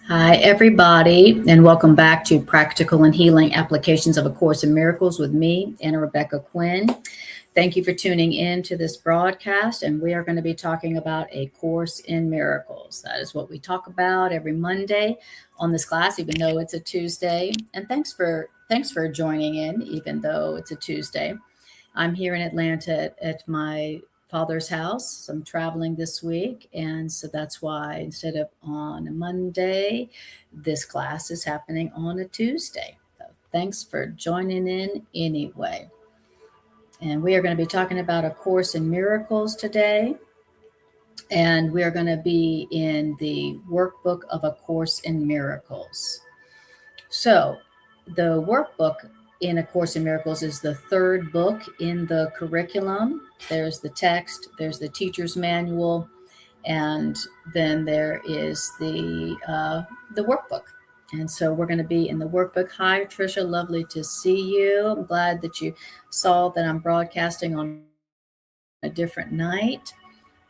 Hi, everybody, and welcome back to Practical and Healing Applications of A Course in Miracles with me, Anna Rebecca Quinn. Thank you for tuning in to this broadcast, and we are going to be talking about A Course in Miracles. That is what we talk about every Monday on this class, even though it's a Tuesday. And thanks for joining in, even though it's a Tuesday. I'm here in Atlanta at my father's house. I'm traveling this week, and so that's why instead of on a Monday, this class is happening on a Tuesday. So thanks for joining in anyway. And we are going to be talking about A Course in Miracles today. And we are going to be in the workbook of A Course in Miracles. So the workbook in A Course in Miracles is the third book in the curriculum. There's the text, there's the teacher's manual, and then there is the workbook. And so we're going to be in the workbook. Hi, Tricia. Lovely to see you. I'm glad that you saw that I'm broadcasting on a different night.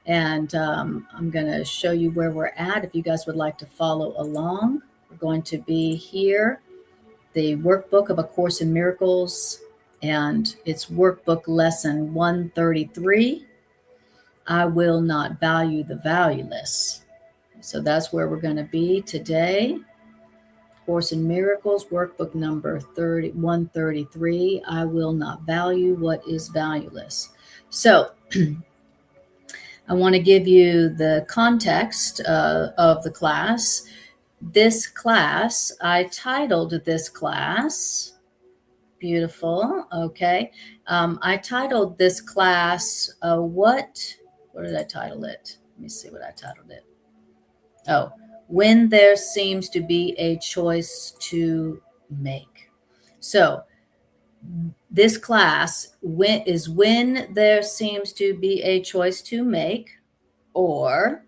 And I'm going to show you where we're at if you guys would like to follow along. We're going to be here, the workbook of A Course in Miracles, and it's workbook lesson 133. I will not value the valueless. So that's where we're going to be today. Course in Miracles, workbook number 133. I will not value what is valueless. So I want to give you the context of the class. This class, I titled this class, beautiful, okay. I titled this class, what did I title it? Let me see what I titled it. Oh, when there seems to be a choice to make. So this class is when there seems to be a choice to make, or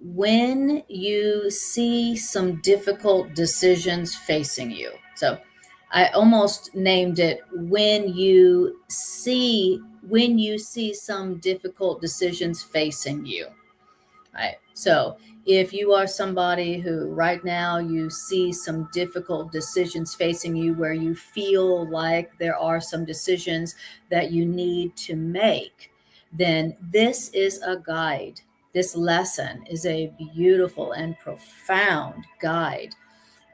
when you see some difficult decisions facing you. So I almost named it when you see some difficult decisions facing you. Right. So if you are somebody who right now you see some difficult decisions facing you, where you feel like there are some decisions that you need to make, then this is a guide. This lesson is a beautiful and profound guide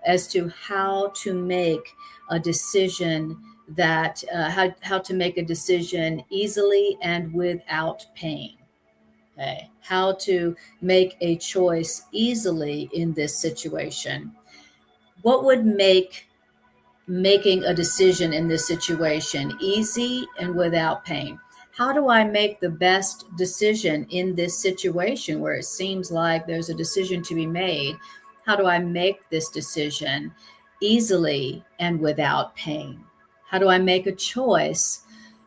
as to how to make a decision that how to make a decision easily and without pain. Okay. How to make a choice easily in this situation. What would make making a decision in this situation easy and without pain? How do I make the best decision in this situation where it seems like there's a decision to be made? How do I make this decision easily and without pain? How do I make a choice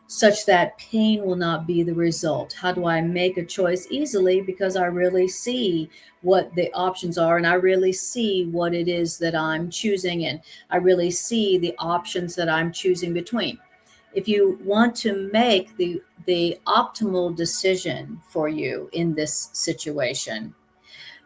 such that pain will not be the result? How do I make a choice easily because I really see what the options are, and I really see what it is that I'm choosing, and I really see the options that I'm choosing between. If you want to make the optimal decision for you in this situation,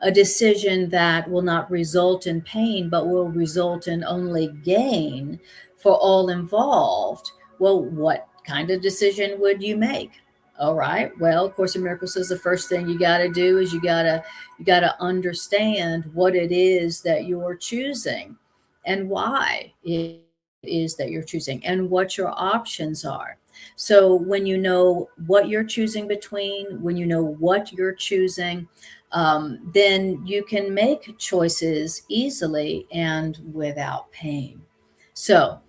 a decision that will not result in pain but will result in only gain for all involved, well, what kind of decision would you make? All right. Well, Course in Miracles says the first thing you got to do is you got to understand what it is that you're choosing and why it is that you're choosing and what your options are. So when you know what you're choosing between, when you know what you're choosing, then you can make choices easily and without pain. So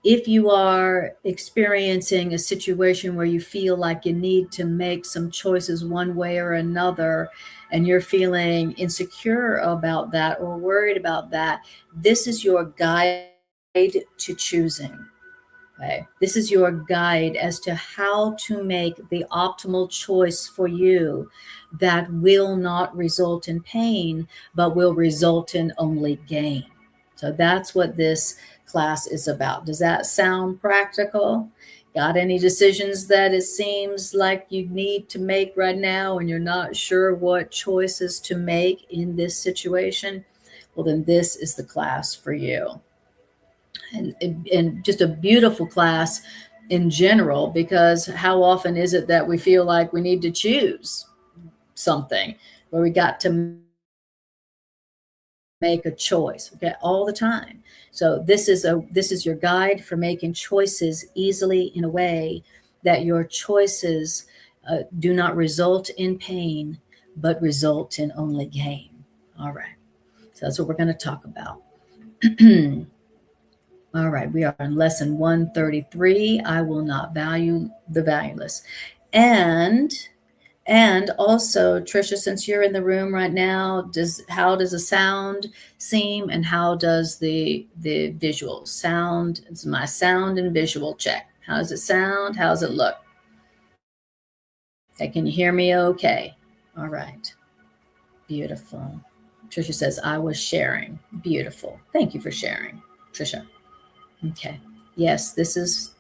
if you are experiencing a situation where you feel like you need to make some choices one way or another, and you're feeling insecure about that or worried about that, this is your guide to choosing. Okay? This is your guide as to how to make the optimal choice for you that will not result in pain, but will result in only gain. So that's what this class is about. Does that sound practical? Got any decisions that it seems like you need to make right now and you're not sure what choices to make in this situation? Well, then this is the class for you. And just a beautiful class in general, because how often is it that we feel like we need to choose something where we got to make a choice, okay, all the time. So this is your guide for making choices easily in a way that your choices do not result in pain, but result in only gain. All right. So that's what we're going to talk about. All right, we are in lesson 133. I will not value the valueless. And also, Trisha, since you're in the room right now, how does the sound seem, and how does the visual sound? It's my sound and visual check. How does it sound? How does it look? Okay, can you hear me okay? All right. Beautiful. Trisha says, I was sharing. Beautiful. Thank you for sharing, Trisha. Okay. Yes, this is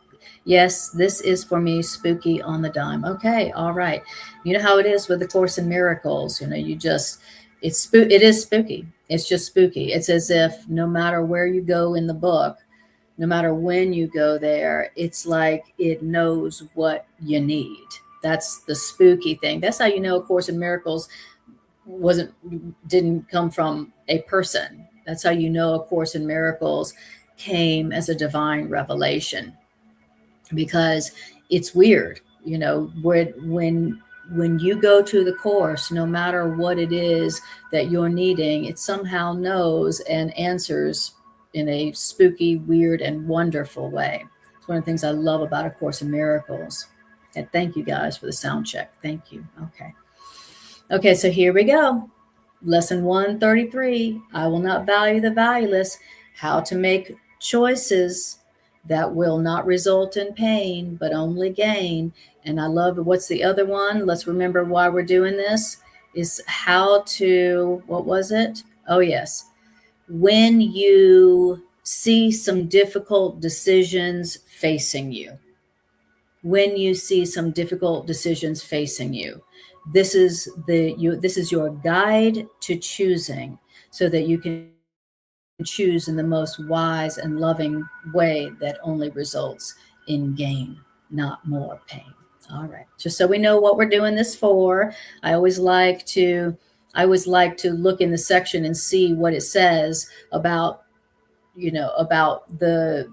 for me, spooky on the dime. Okay, all right. You know how it is with the Course in Miracles. It is spooky. It's just spooky. It's as if no matter where you go in the book, no matter when you go there, it's like it knows what you need. That's the spooky thing. That's how you know A Course in Miracles didn't come from a person. That's how you know A Course in Miracles came as a divine revelation, because it's weird, when you go to the course, no matter what it is that you're needing, it somehow knows and answers in a spooky, weird, and wonderful way. It's one of the things I love about A Course in Miracles. And thank you guys for the sound check. Thank you. Okay, so here we go. Lesson 133, I will not value the valueless, how to make choices that will not result in pain, but only gain. And I love, what's the other one? Let's remember why we're doing this, is how to, what was it? Oh, yes. When you see some difficult decisions facing you, this is your guide to choosing, so that you can choose in the most wise and loving way that only results in gain, not more pain. All right. Just so we know what we're doing this for, I always like to look in the section and see what it says about, about the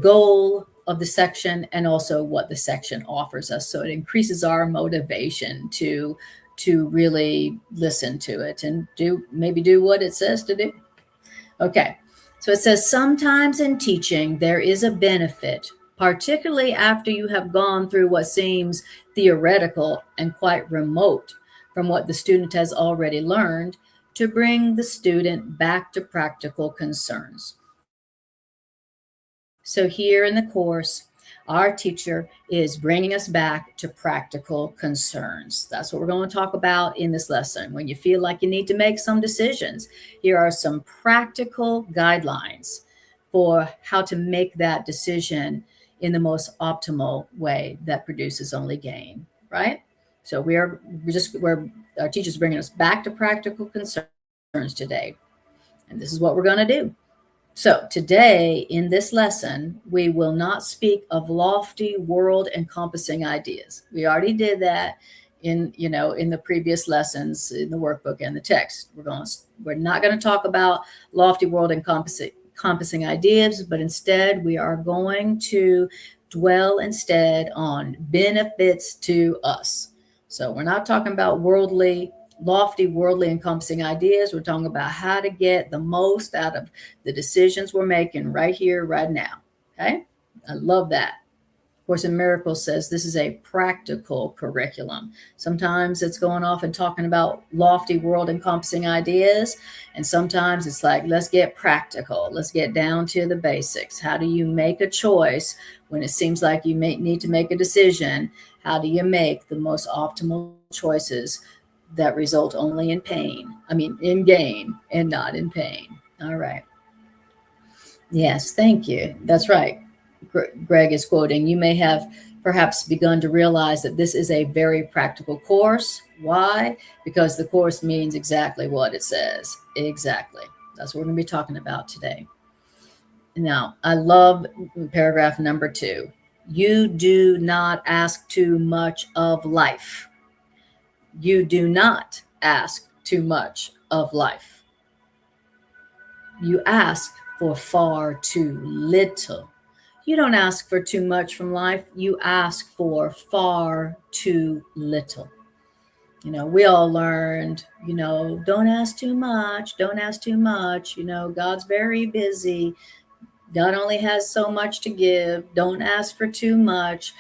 goal of the section, and also what the section offers us. So it increases our motivation to really listen to it and do what it says to do. Okay, so it says, sometimes in teaching, there is a benefit, particularly after you have gone through what seems theoretical and quite remote from what the student has already learned, to bring the student back to practical concerns. So here in the course, our teacher is bringing us back to practical concerns. That's what we're going to talk about in this lesson. When you feel like you need to make some decisions, here are some practical guidelines for how to make that decision in the most optimal way that produces only gain, right? So our teacher's bringing us back to practical concerns today. And this is what we're going to do. So today in this lesson, we will not speak of lofty world encompassing ideas. We already did that in the previous lessons in the workbook and the text. We're not going to talk about lofty world encompassing ideas, but instead we are going to dwell instead on benefits to us. So we're not talking about lofty worldly encompassing ideas. We're talking about how to get the most out of the decisions we're making right here, right now. Okay. I love that. Course in Miracles says this is a practical curriculum. Sometimes it's going off and talking about lofty world encompassing ideas. And sometimes it's like, let's get practical. Let's get down to the basics. How do you make a choice when it seems like you may need to make a decision? How do you make the most optimal choices that result only in in gain and not in pain? All right. Yes, thank you. That's right. Greg is quoting, you may have perhaps begun to realize that this is a very practical course. Why? Because the course means exactly what it says. Exactly. That's what we're going to be talking about today. Now, I love paragraph number 2. You do not ask too much of life. You do not ask too much of life. You ask for far too little. You don't ask for too much from life. You ask for far too little. We all learned, don't ask too much. Don't ask too much. God's very busy. God only has so much to give. Don't ask for too much.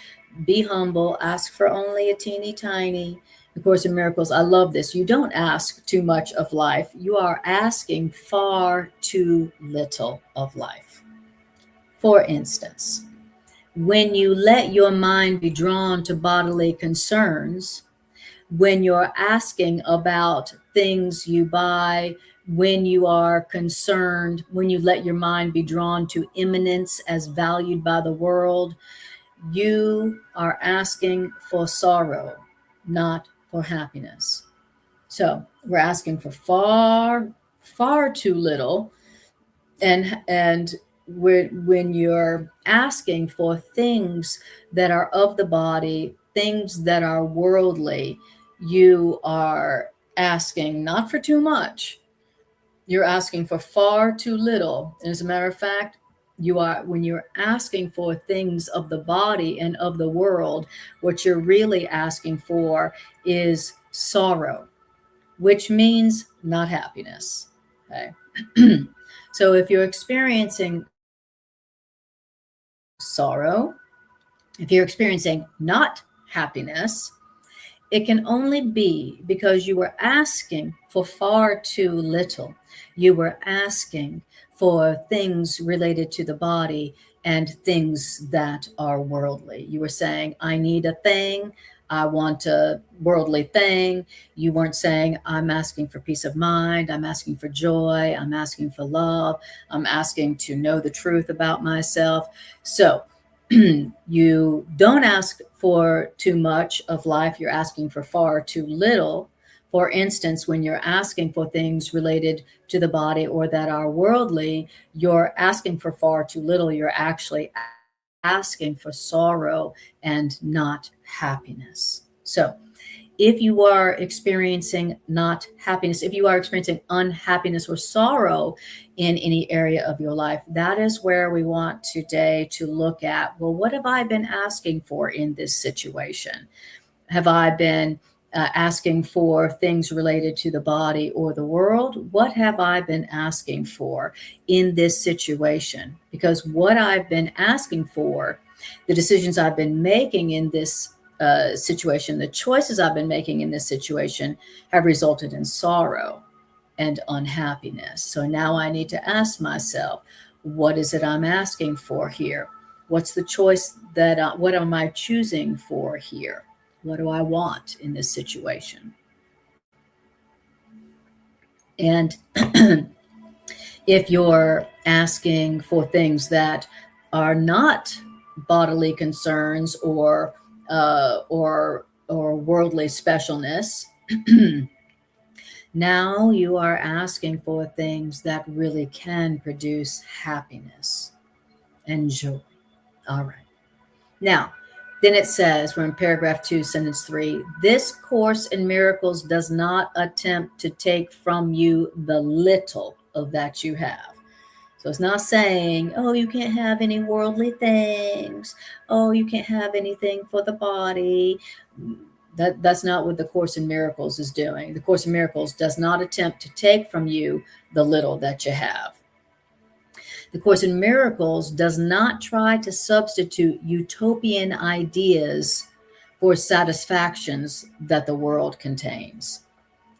Be humble. Ask for only a teeny tiny. Of Course in Miracles, I love this. You don't ask too much of life. You are asking far too little of life. For instance, when you let your mind be drawn to bodily concerns, when you're asking about things you buy, when you are concerned, when you let your mind be drawn to immanence as valued by the world, you are asking for sorrow, not for happiness. So we're asking for far, far too little. And when you're asking for things that are of the body, things that are worldly, you are asking not for too much. You're asking for far too little. And as a matter of fact, when you're asking for things of the body and of the world, what you're really asking for is sorrow, which means not happiness. Okay. So if you're experiencing sorrow, if you're experiencing not happiness, it can only be because you were asking for far too little. You were asking for things related to the body and things that are worldly. You were saying, I need a thing. I want a worldly thing. You weren't saying, I'm asking for peace of mind. I'm asking for joy. I'm asking for love. I'm asking to know the truth about myself. So, you don't ask for too much of life. You're asking for far too little. For instance, when you're asking for things related to the body or that are worldly, you're asking for far too little. You're actually asking for sorrow and not happiness. So, if you are experiencing not happiness, if you are experiencing unhappiness or sorrow in any area of your life, that is where we want today to look at, well, what have I been asking for in this situation? Have I been asking for things related to the body or the world? What have I been asking for in this situation? Because what I've been asking for, the decisions I've been making in this situation, the choices I've been making in this situation have resulted in sorrow and unhappiness. So now I need to ask myself, what is it I'm asking for here? What's the choice what am I choosing for here? What do I want in this situation? And if you're asking for things that are not bodily concerns or worldly specialness, now you are asking for things that really can produce happiness and joy. All right. Now, then it says, we're in paragraph 2, sentence 3, this Course in Miracles does not attempt to take from you the little of that you have. So it's not saying, oh, you can't have any worldly things. Oh, you can't have anything for the body. That's not what the Course in Miracles is doing. The Course in Miracles does not attempt to take from you the little that you have. The Course in Miracles does not try to substitute utopian ideas for satisfactions that the world contains.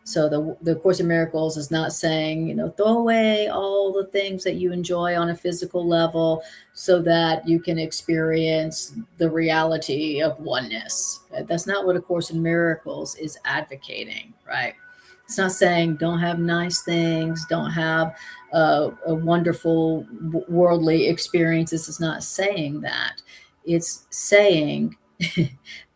So the Course in Miracles is not saying, throw away all the things that you enjoy on a physical level so that you can experience the reality of oneness. That's not what A Course in Miracles is advocating, right? It's not saying don't have nice things, don't have a wonderful worldly experiences. It's not saying that. It's saying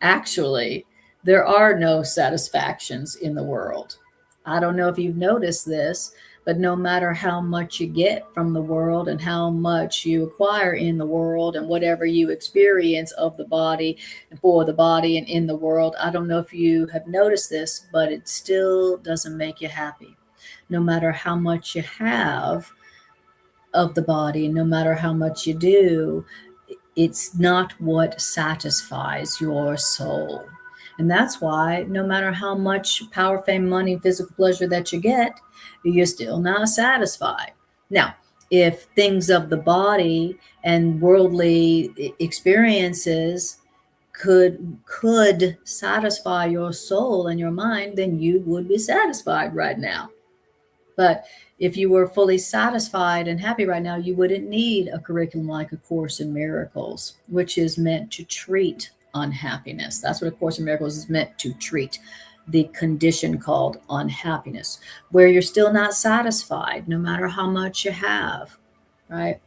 actually there are no satisfactions in the world. I don't know if you've noticed this, but no matter how much you get from the world and how much you acquire in the world and whatever you experience of the body and for the body and in the world, I don't know if you have noticed this, but it still doesn't make you happy. No matter how much you have of the body, no matter how much you do, it's not what satisfies your soul. And that's why no matter how much power, fame, money, physical pleasure that you get, you're still not satisfied. Now, if things of the body and worldly experiences could satisfy your soul and your mind, then you would be satisfied right now. But if you were fully satisfied and happy right now, you wouldn't need a curriculum like A Course in Miracles, which is meant to treat unhappiness. That's what A Course in Miracles is meant to treat, the condition called unhappiness, where you're still not satisfied no matter how much you have, right?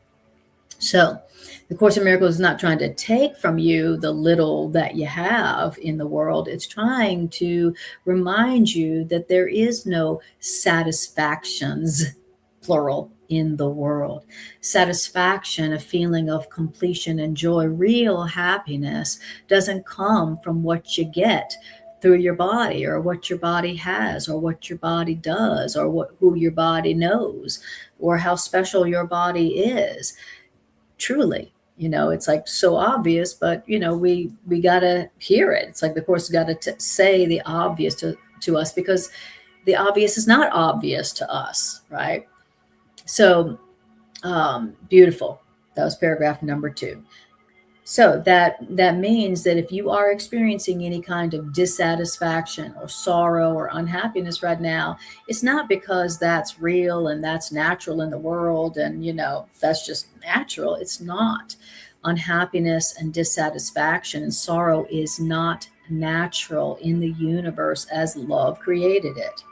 So, the Course in Miracles is not trying to take from you the little that you have in the world. It's trying to remind you that there is no satisfactions, plural, in the world. Satisfaction, a feeling of completion and joy, real happiness, doesn't come from what you get through your body or what your body has or what your body does or who your body knows or how special your body is. Truly, it's like so obvious, but we gotta hear it. It's like the Course got to say the obvious to us, because the obvious is not obvious to us, right? So beautiful. That was paragraph number 2. So that means that if you are experiencing any kind of dissatisfaction or sorrow or unhappiness right now, it's not because that's real and that's natural in the world and that's just natural. It's not. Unhappiness and dissatisfaction and sorrow is not natural in the universe as love created it.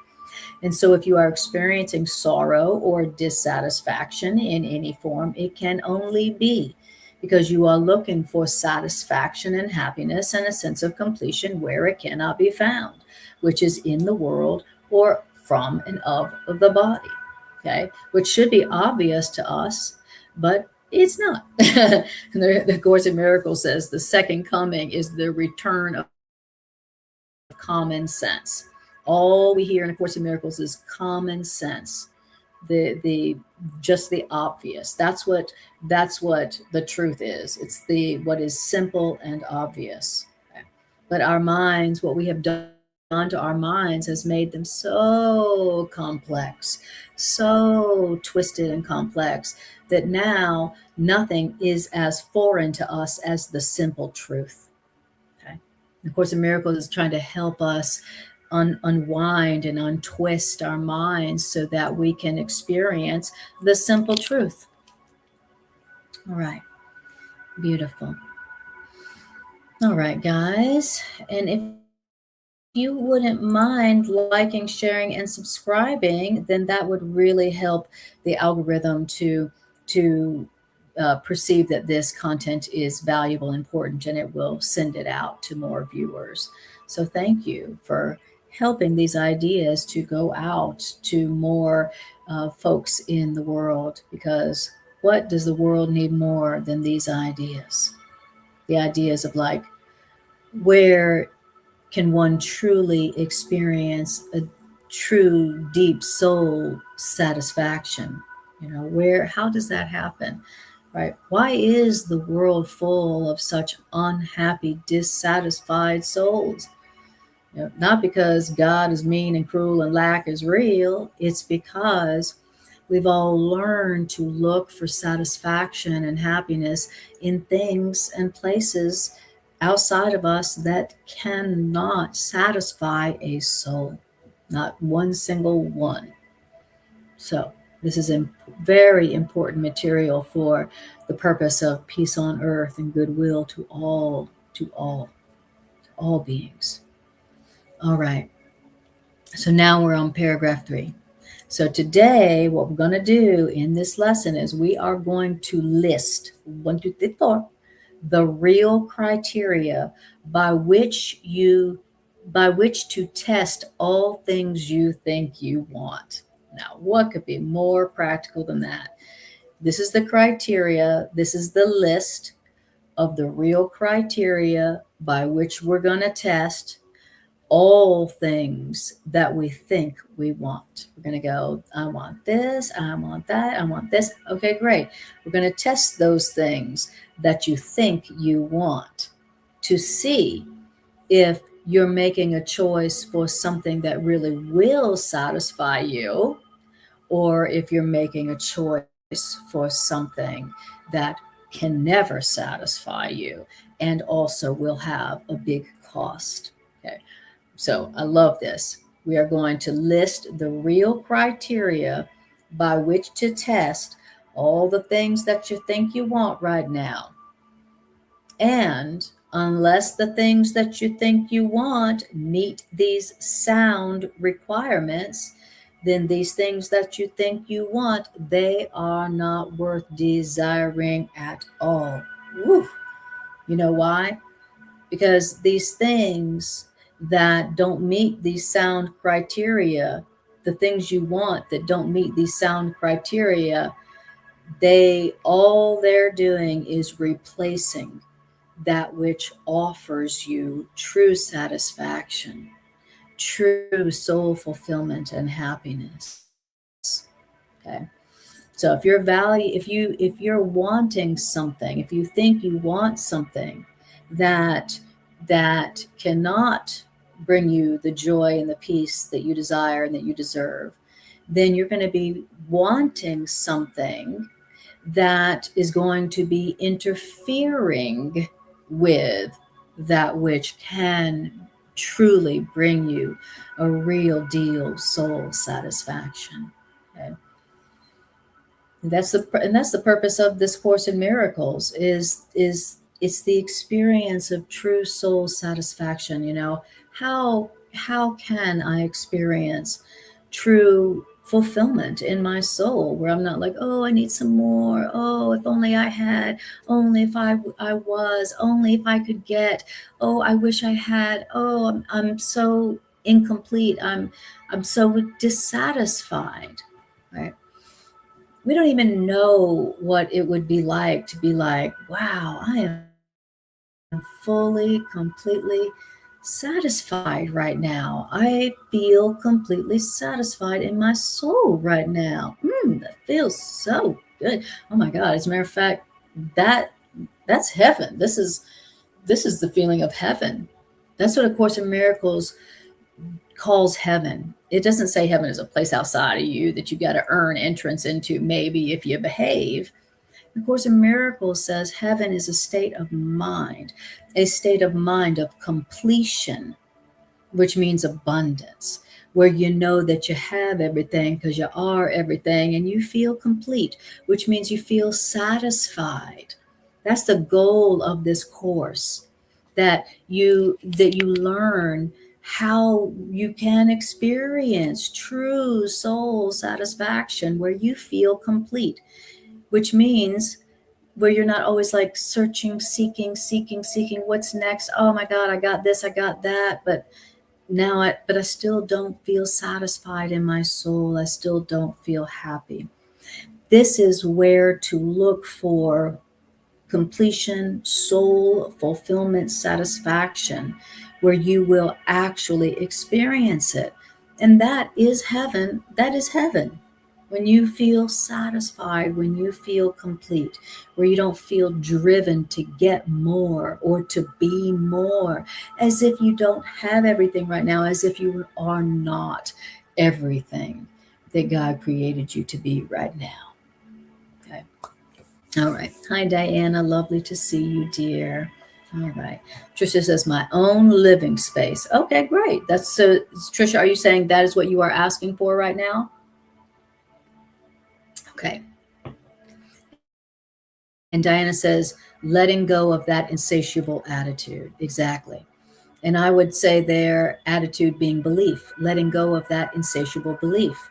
And so if you are experiencing sorrow or dissatisfaction in any form, it can only be because you are looking for satisfaction and happiness and a sense of completion where it cannot be found, which is in the world or from and of the body. Okay, which should be obvious to us, but it's not. The Course in Miracles says the second coming is the return of common sense. All we hear in A Course in Miracles is common sense, the just the obvious. That's what the truth is. It's the what is simple and obvious. Okay? But our minds, what we have done to our minds has made them so complex, so twisted and complex, that now nothing is as foreign to us as the simple truth. Okay. The Course in Miracles is trying to help us unwind and untwist our minds so that we can experience the simple truth. All right. Beautiful. All right, guys. And if you wouldn't mind liking, sharing, and subscribing, then that would really help the algorithm to perceive that this content is valuable, important, and it will send it out to more viewers. So thank you for helping these ideas to go out to more folks in the world, because what does the world need more than these ideas? The ideas of like, where can one truly experience a true deep soul satisfaction? How does that happen? Right? Why is the world full of such unhappy, dissatisfied souls? Not because God is mean and cruel and lack is real. It's because we've all learned to look for satisfaction and happiness in things and places outside of us that cannot satisfy a soul. Not one single one. So, this is very important material for the purpose of peace on earth and goodwill to all beings. All right. So now we're on paragraph 3. So today, what we're going to do in this lesson is we are going to list 1, 2, 3, 4 the real criteria by which to test all things you think you want. Now, what could be more practical than that? This is the criteria. This is the list of the real criteria by which we're going to test all things that we think we want. We're going to go, I want this, I want that, I want this. Okay, great. We're going to test those things that you think you want to see if you're making a choice for something that really will satisfy you, or if you're making a choice for something that can never satisfy you and also will have a big cost. Okay. So I love this. We are going to list the real criteria by which to test all the things that you think you want right now. And unless the things that you think you want meet these sound requirements, then these things that you think you want, they are not worth desiring at all. Woo. You know why? Because these things that don't meet these sound criteria, the things you want that don't meet these sound criteria, all they're doing is replacing that which offers you true satisfaction, true soul fulfillment and happiness. Okay. So if you're wanting something, if you think you want something that cannot bring you the joy and the peace that you desire and that you deserve, then you're going to be wanting something that is going to be interfering with that which can truly bring you a real deal soul satisfaction. Okay. That's the purpose of this Course in Miracles is it's the experience of true soul satisfaction. How can I experience true fulfillment in my soul where I'm not like, oh, I need some more, oh, if only I had, only if I was, only if I could get, oh, I wish I had, oh, I'm so incomplete, I'm so dissatisfied, right? We don't even know what it would be like to be like, wow, I am fully, completely satisfied right now. I feel completely satisfied in my soul right now. That feels so good. Oh my God. As a matter of fact, that's heaven. This is the feeling of heaven. That's what A Course in Miracles calls heaven. It doesn't say heaven is a place outside of you that you got to earn entrance into, maybe if you behave. The Course in Miracles says heaven is a state of mind of completion, which means abundance, where you know that you have everything because you are everything and you feel complete, which means you feel satisfied. That's the goal of this course, that you learn how you can experience true soul satisfaction where you feel complete, which means where you're not always like searching, seeking, what's next. Oh my God, I got this, I got that, but I still don't feel satisfied in my soul. I still don't feel happy. This is where to look for completion, soul fulfillment, satisfaction, where you will actually experience it. And that is heaven. That is heaven. When you feel satisfied, when you feel complete, where you don't feel driven to get more or to be more, as if you don't have everything right now, as if you are not everything that God created you to be right now. Okay. All right. Hi, Diana. Lovely to see you, dear. All right. Trisha says, my own living space. Okay, great. That's so, Trisha, are you saying that is what you are asking for right now? Okay. And Diana says, letting go of that insatiable attitude. Exactly. And I would say their attitude being belief, letting go of that insatiable belief.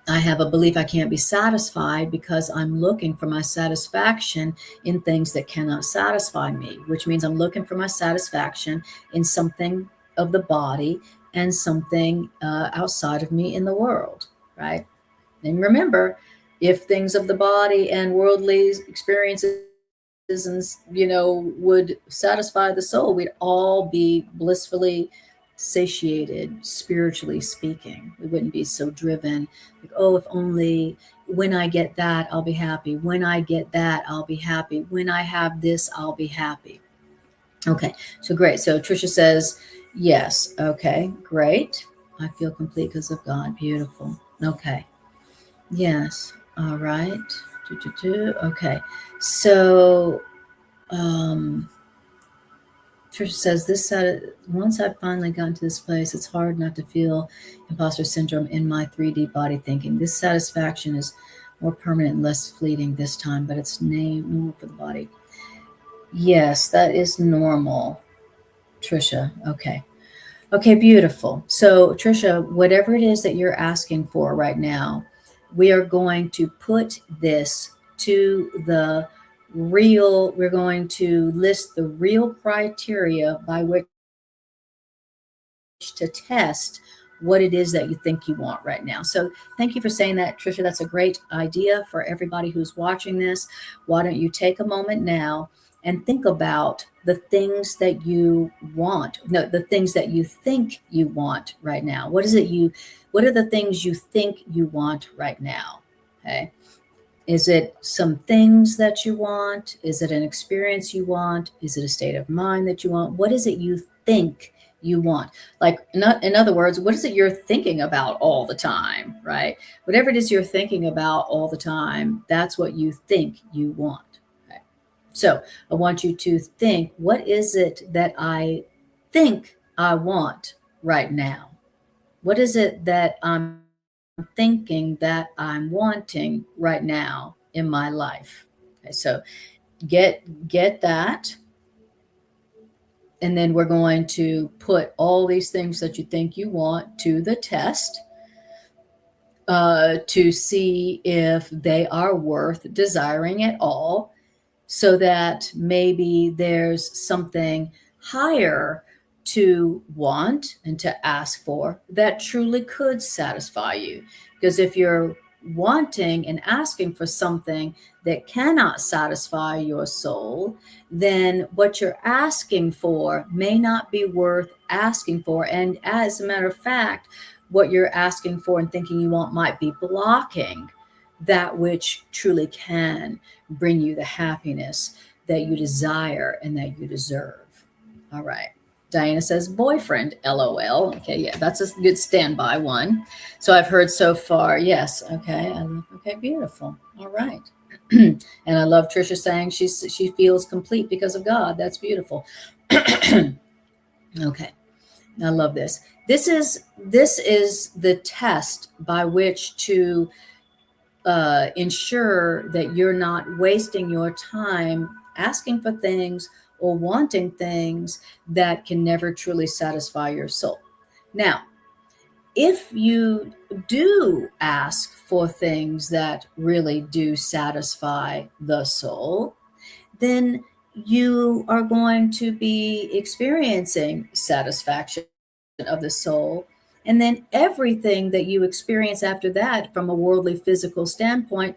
I have a belief I can't be satisfied because I'm looking for my satisfaction in things that cannot satisfy me, which means I'm looking for my satisfaction in something of the body and something outside of me in the world, right? And remember, if things of the body and worldly experiences and would satisfy the soul, we'd all be blissfully satiated, spiritually speaking. We wouldn't be so driven, like, oh, if only when I get that, I'll be happy. When I get that, I'll be happy. When I have this, I'll be happy. Okay, so great. So Tricia says, yes. Okay, great. I feel complete because of God. Beautiful. Okay. Yes. All right. Okay. So Trisha says, once I've finally gotten to this place, it's hard not to feel imposter syndrome in my 3D body thinking. This satisfaction is more permanent and less fleeting this time, but it's normal for the body. Yes, that is normal, Trisha. Okay. Okay, beautiful. So, Trisha, whatever it is that you're asking for right now, we are going to put this to the we're going to list the real criteria by which to test what it is that you think you want right now. So thank you for saying that, Trisha. That's a great idea for everybody who's watching this. Why don't you take a moment now and think about the things that you want, no, the things that you think you want right now. What are the things you think you want right now? Okay. Is it some things that you want? Is it an experience you want? Is it a state of mind that you want? What is it you think you want? Like, in other words, what is it you're thinking about all the time, right? Whatever it is you're thinking about all the time, that's what you think you want. Okay? So I want you to think, what is it that I think I want right now? What is it that I'm thinking that I'm wanting right now in my life? Okay, so get that, and then we're going to put all these things that you think you want to the test to see if they are worth desiring at all, so that maybe there's something higher to want and to ask for that truly could satisfy you. Because if you're wanting and asking for something that cannot satisfy your soul, then what you're asking for may not be worth asking for. And as a matter of fact, what you're asking for and thinking you want might be blocking that which truly can bring you the happiness that you desire and that you deserve. All right. Diana says, boyfriend, LOL. Okay, yeah, that's a good standby one. So I've heard so far, yes. Okay, okay, beautiful. All right. And I love Trisha saying she feels complete because of God. That's beautiful. Okay, I love this. This is the test by which to ensure that you're not wasting your time asking for things or wanting things that can never truly satisfy your soul. Now, if you do ask for things that really do satisfy the soul, then you are going to be experiencing satisfaction of the soul. And then everything that you experience after that from a worldly physical standpoint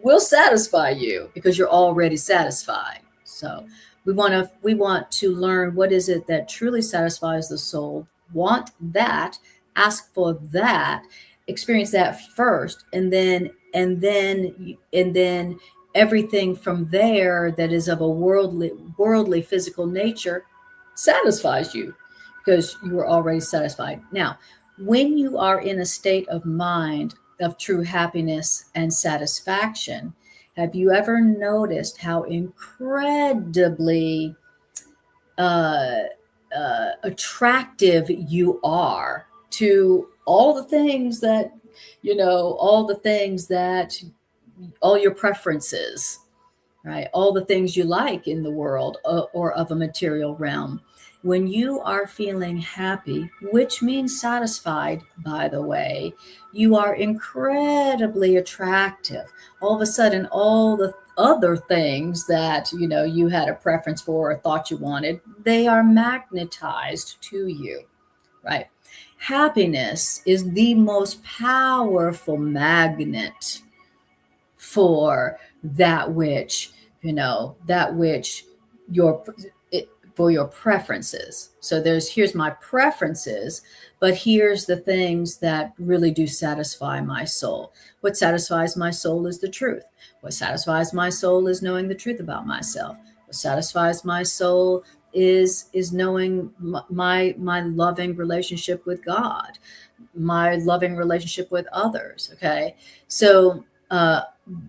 will satisfy you because you're already satisfied. So we want to learn what is it that truly satisfies the soul, want that, ask for that, experience that first, and then everything from there that is of a worldly physical nature satisfies you because you were already satisfied. Now, when you are in a state of mind of true happiness and satisfaction, have you ever noticed how incredibly uh, attractive you are to all the things that, all your preferences, right? All the things you like in the world or of a material realm. when you are feeling happy, which means satisfied, by the way, you are incredibly attractive. All of a sudden, all the other things that you had a preference for or thought you wanted, they are magnetized to you, right? Happiness is the most powerful magnet for that which your it, for your preferences. So here's my preferences, but here's the things that really do satisfy my soul. What satisfies my soul is the truth. What satisfies my soul is knowing the truth about myself. What satisfies my soul is knowing my loving relationship with God, my loving relationship with others. Okay. So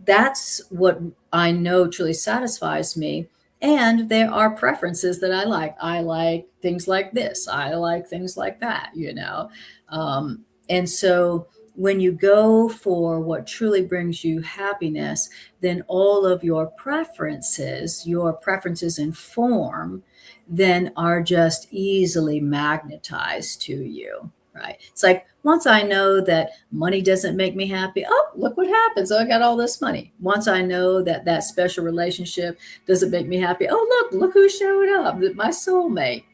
that's what I know truly satisfies me. And there are preferences that I like. I like things like this. I like things like that. And so when you go for what truly brings you happiness, then all of your preferences in form, then are just easily magnetized to you. Right. It's like once I know that money doesn't make me happy, oh, look what happens. Oh, I got all this money. Once I know that that special relationship doesn't make me happy, oh, look who showed up, my soulmate.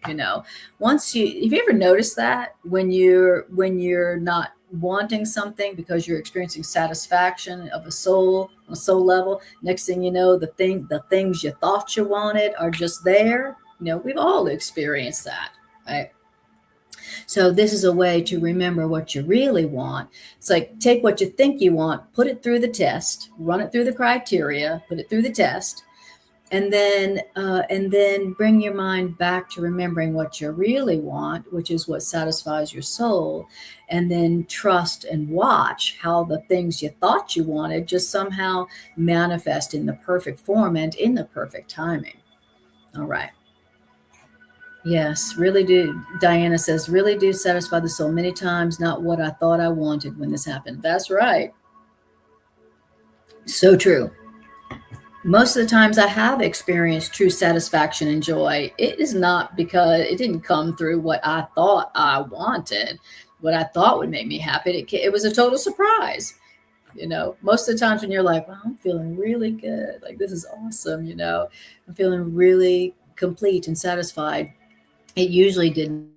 Once if you ever notice that when you're not wanting something because you're experiencing satisfaction of a soul on a soul level, next thing you know, the things you thought you wanted are just there. We've all experienced that, right? So this is a way to remember what you really want. It's like take what you think you want, put it through the test, run it through the criteria, put it through the test, and then bring your mind back to remembering what you really want, which is what satisfies your soul, and then trust and watch how the things you thought you wanted just somehow manifest in the perfect form and in the perfect timing. All right. Yes, really do. Diana says, really do satisfy the soul many times, not what I thought I wanted when this happened. That's right. So true. Most of the times I have experienced true satisfaction and joy. It is not because it didn't come through what I thought I wanted, what I thought would make me happy. It was a total surprise. Most of the times when you're like, well, I'm feeling really good, like this is awesome, I'm feeling really complete and satisfied. It usually did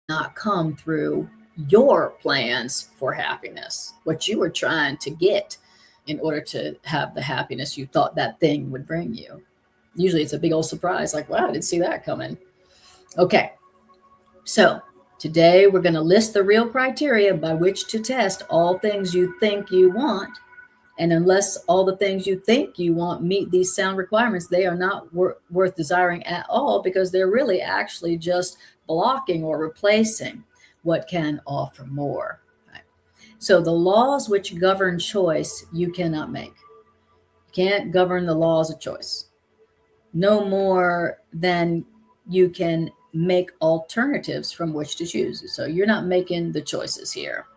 not come through your plans for happiness, what you were trying to get in order to have the happiness you thought that thing would bring you. Usually it's a big old surprise, like, wow, I didn't see that coming. Okay, so today we're going to list the real criteria by which to test all things you think you want. And unless all the things you think you want meet these sound requirements, they are not worth desiring at all, because they're really actually just blocking or replacing what can offer more. Right? So the laws which govern choice, you cannot make. You can't govern the laws of choice. No more than you can make alternatives from which to choose. So you're not making the choices here.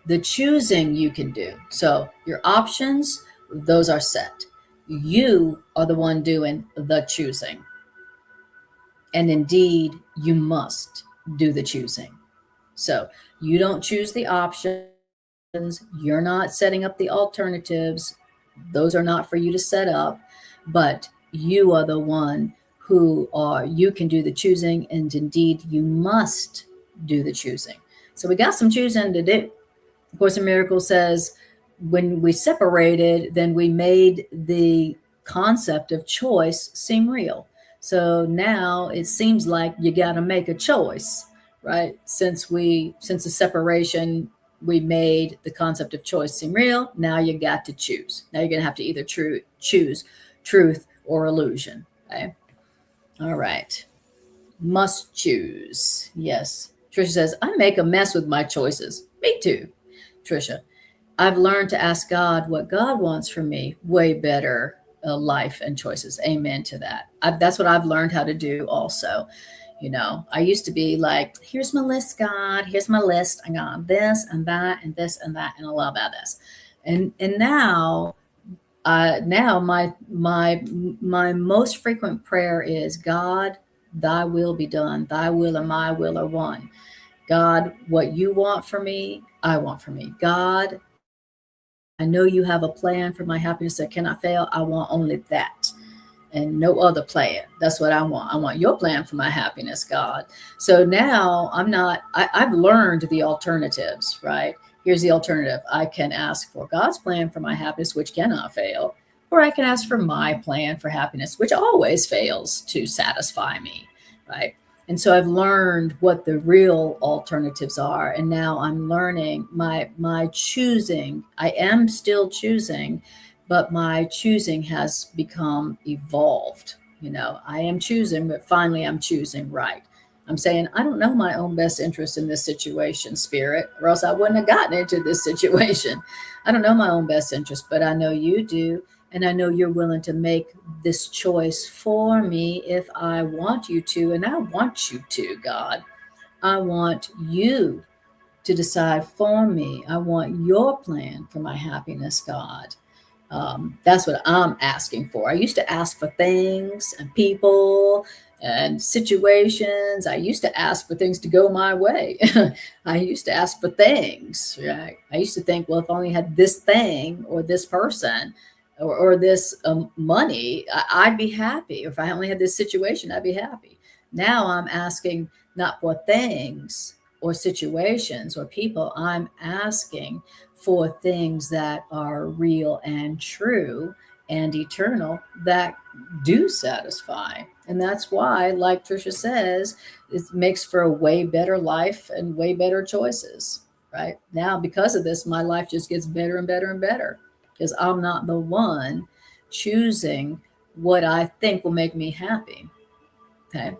The choosing you can do. So your options, those are set. You are the one doing the choosing. And indeed, you must do the choosing. So you don't choose the options. You're not setting up the alternatives. Those are not for you to set up, but you are the one you can do the choosing, and indeed you must do the choosing. So we got some choosing to do. Course in Miracles says, when we separated, then we made the concept of choice seem real. So now it seems like you got to make a choice, right? Since the separation, we made the concept of choice seem real. Now you got to choose. Now you're going to have to either choose truth or illusion. Okay. All right. Must choose. Yes. Trisha says, I make a mess with my choices. Me too. Trisha, I've learned to ask God what God wants for me. Way better life and choices. Amen to that. That's what I've learned how to do also. I used to be like, here's my list, God. Here's my list. I got this and that and this and that and a lot about this. And now now my most frequent prayer is, God, thy will be done. Thy will and my will are one. God, what you want for me, I want for me. God, I know you have a plan for my happiness that cannot fail. I want only that and no other plan. That's what I want. I want your plan for my happiness, God. So now I've learned the alternatives, right? Here's the alternative. I can ask for God's plan for my happiness, which cannot fail, or I can ask for my plan for happiness, which always fails to satisfy me, right? And so I've learned what the real alternatives are. And now I'm learning my choosing. I am still choosing, but my choosing has become evolved. I am choosing, but finally I'm choosing right. I'm saying, I don't know my own best interest in this situation, Spirit, or else I wouldn't have gotten into this situation. I don't know my own best interest, but I know you do. And I know you're willing to make this choice for me if I want you to. And I want you to, God. I want you to decide for me. I want your plan for my happiness, God. That's what I'm asking for. I used to ask for things and people and situations. I used to ask for things to go my way. I used to ask for things. Right? I used to think, well, if I only had this thing or this person or this money, I'd be happy. Or if I only had this situation, I'd be happy. Now I'm asking not for things or situations or people. I'm asking for things that are real and true and eternal that do satisfy. And that's why, like Tricia says, it makes for a way better life and way better choices. Right now, because of this, my life just gets better and better and better because I'm not the one choosing what I think will make me happy. Okay.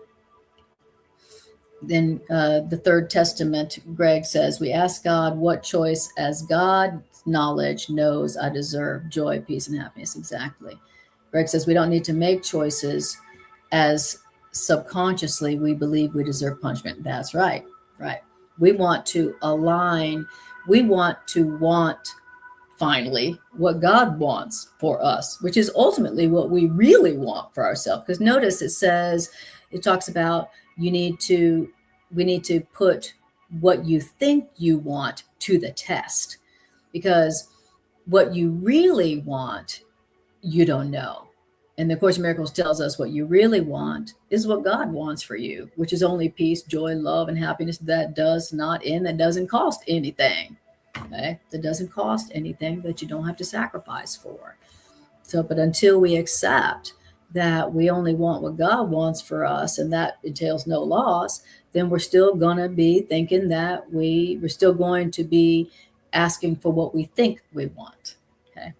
Then the Third Testament, Greg says, we ask God what choice as God's knowledge knows I deserve joy, peace, and happiness. Exactly. Greg says we don't need to make choices as subconsciously we believe we deserve punishment. That's right. Right. We want to align. We want to want finally what God wants for us, which is ultimately what we really want for ourselves. Because notice it talks about we need to put what you think you want to the test, because what you really want, you don't know. And the Course in Miracles tells us what you really want is what God wants for you, which is only peace, joy, love, and happiness that doesn't cost anything. Okay? That doesn't cost anything, that you don't have to sacrifice for. So, but until we accept that we only want what God wants for us, and that entails no loss, then we're still going to be thinking that we're still going to be asking for what we think we want. Okay.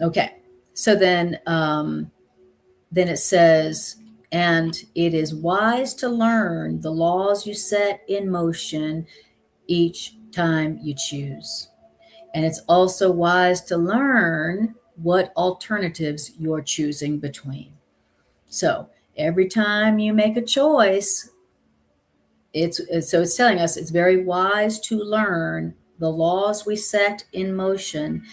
Okay. So then it says, and it is wise to learn the laws you set in motion each time you choose. And it's also wise to learn what alternatives you're choosing between. So every time you make a choice, it's telling us it's very wise to learn the laws we set in motion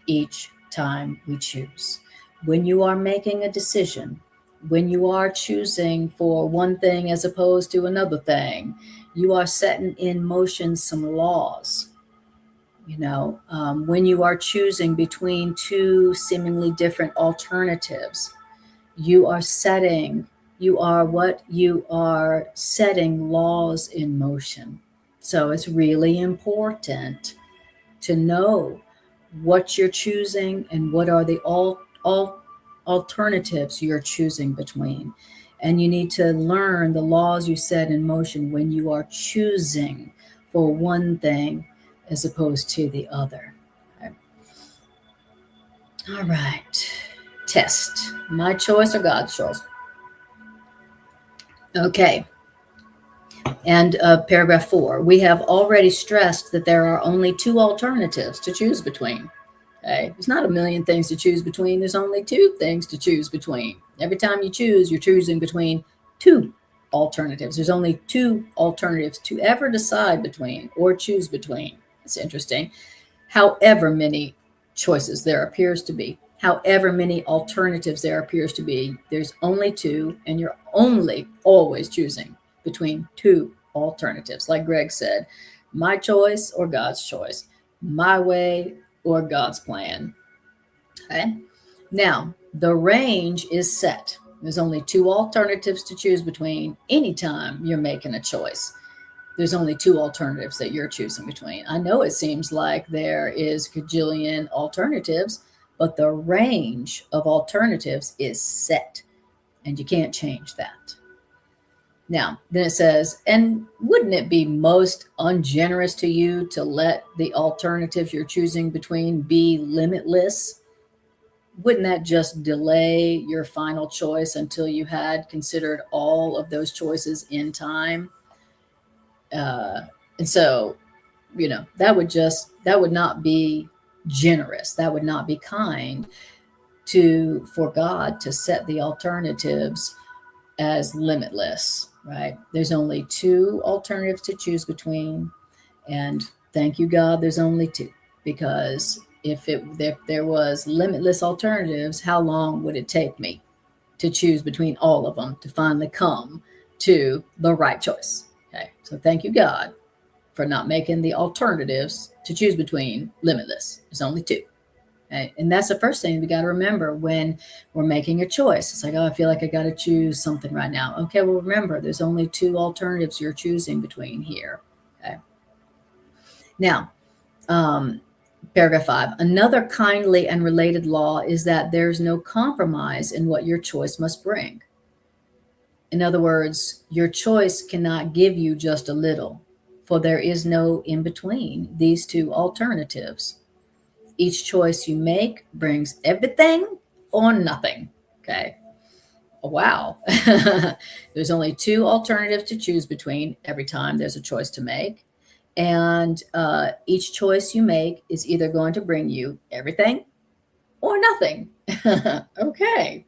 each time we choose. When you are making a decision, when you are choosing for one thing as opposed to another thing, you are setting in motion some laws. When you are choosing between two seemingly different alternatives, you are setting laws in motion. So it's really important to know what you're choosing and what are the all alternatives you're choosing between. And you need to learn the laws you set in motion when you are choosing for one thing as opposed to the other. Okay. All right. Test. My choice or God's choice? Okay. And paragraph 4. We have already stressed that there are only two alternatives to choose between. Okay. There's not a million things to choose between. There's only two things to choose between. Every time you choose, you're choosing between two alternatives. There's only two alternatives to ever decide between or choose between. It's interesting. However many choices there appears to be, however many alternatives there appears to be. There's only two, and you're only always choosing between two alternatives. Like Greg said, my choice or God's choice, my way or God's plan. Okay. Now, the range is set. There's only two alternatives to choose between anytime you're making a choice. There's only two alternatives that you're choosing between. I know it seems like there is a gajillion alternatives, but the range of alternatives is set, and you can't change that. Now, then it says, and wouldn't it be most ungenerous to you to let the alternatives you're choosing between be limitless? Wouldn't that just delay your final choice until you had considered all of those choices in time? And so, that would not be generous. That would not be kind for God to set the alternatives as limitless, right? There's only two alternatives to choose between. And thank you, God, there's only two, because if there was limitless alternatives, how long would it take me to choose between all of them to finally come to the right choice? Okay, so thank you, God, for not making the alternatives to choose between limitless. There's only two. Okay? And that's the first thing we got to remember when we're making a choice. It's like, oh, I feel like I got to choose something right now. Okay, well, remember, there's only two alternatives you're choosing between here. Okay. Now, paragraph 5, another kindly and related law is that there's no compromise in what your choice must bring. In other words, your choice cannot give you just a little, for there is no in between these two alternatives. Each choice you make brings everything or nothing. Okay. Wow. There's only two alternatives to choose between every time there's a choice to make. And each choice you make is either going to bring you everything or nothing. Okay.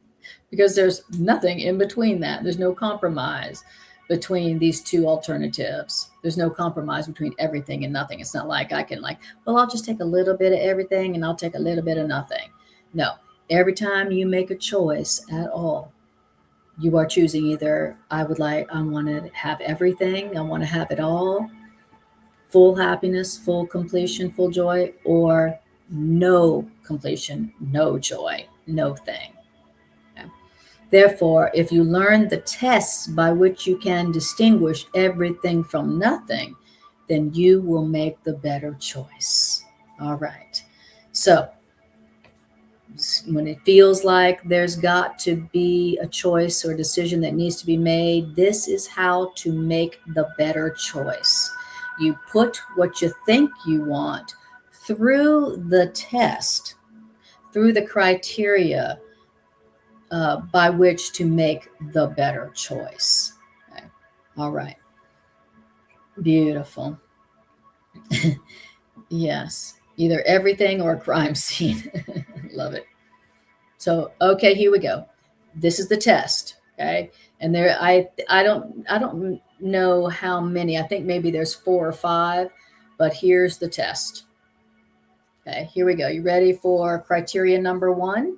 Because there's nothing in between that. There's no compromise between these two alternatives. There's no compromise between everything and nothing. It's not like I can well, I'll just take a little bit of everything and I'll take a little bit of nothing. No, every time you make a choice at all, you are choosing either I want to have everything, I want to have it all, full happiness, full completion, full joy, or no completion, no joy, no thing. Therefore, if you learn the tests by which you can distinguish everything from nothing, then you will make the better choice. All right. So when it feels like there's got to be a choice or decision that needs to be made, this is how to make the better choice. You put what you think you want through the test, through the criteria by which to make the better choice. Okay. All right. Beautiful. Yes. Either everything or a crime scene. Love it. So, okay, here we go. This is the test. Okay. And there, I don't know how many. I think maybe there's 4 or 5, but here's the test. Okay, here we go. You ready for criteria number 1?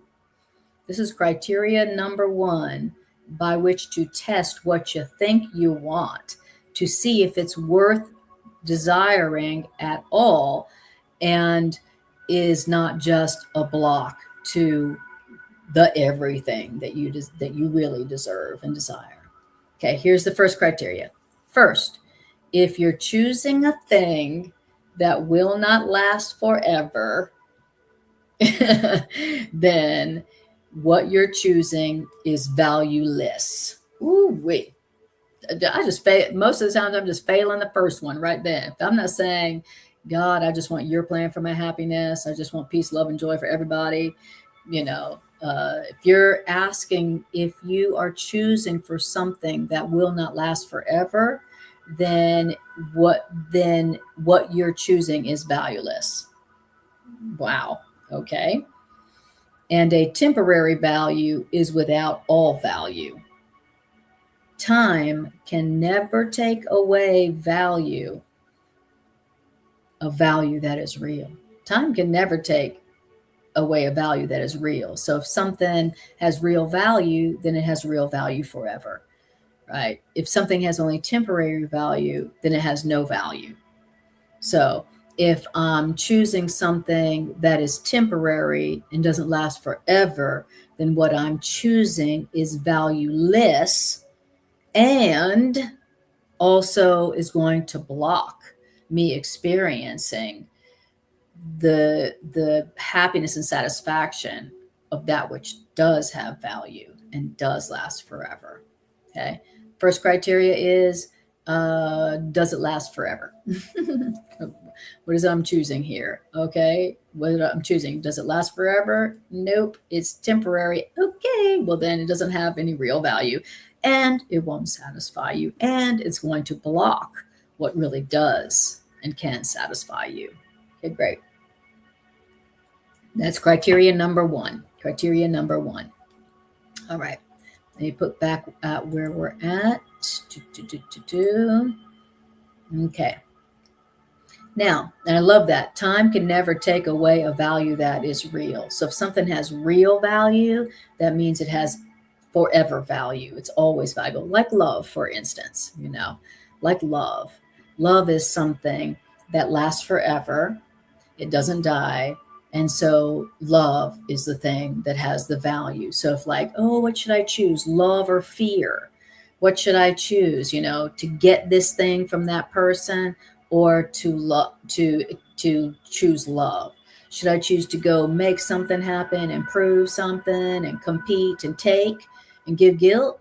This is criteria number 1 by which to test what you think you want to see if it's worth desiring at all and is not just a block to the everything that you really deserve and desire. Okay, here's the first criteria. First, if you're choosing a thing that will not last forever, then what you're choosing is valueless. Ooh wee. I just fail most of the times. I'm just failing the first one right there. I'm not saying, God, I just want your plan for my happiness. I just want peace, love, and joy for everybody. If you're asking if you are choosing for something that will not last forever, then what you're choosing is valueless. Wow. Okay. And a temporary value is without all value. Time can never take away value, a value that is real. Time can never take away a value that is real. So if something has real value, then it has real value forever, right? If something has only temporary value, then it has no value. So if I'm choosing something that is temporary and doesn't last forever, then what I'm choosing is valueless and also is going to block me experiencing the happiness and satisfaction of that which does have value and does last forever. Okay. First criteria is, does it last forever? What is it I'm choosing here? Okay. What I'm choosing, does it last forever? Nope. It's temporary. Okay. Well, then it doesn't have any real value and it won't satisfy you. And it's going to block what really does and can satisfy you. Okay, great. That's criteria number one. Criteria number one. All right. Let me put back at where we're at. Okay. Now, and I love that. Time can never take away a value that is real. So if something has real value, that means it has forever value. It's always valuable. Like love, for instance, like love. Love is something that lasts forever. It doesn't die. And so love is the thing that has the value. So if like, oh, what should I choose? Love or fear? What should I choose? To get this thing from that person or to choose love? Should I choose to go make something happen, improve something and compete and take and give guilt?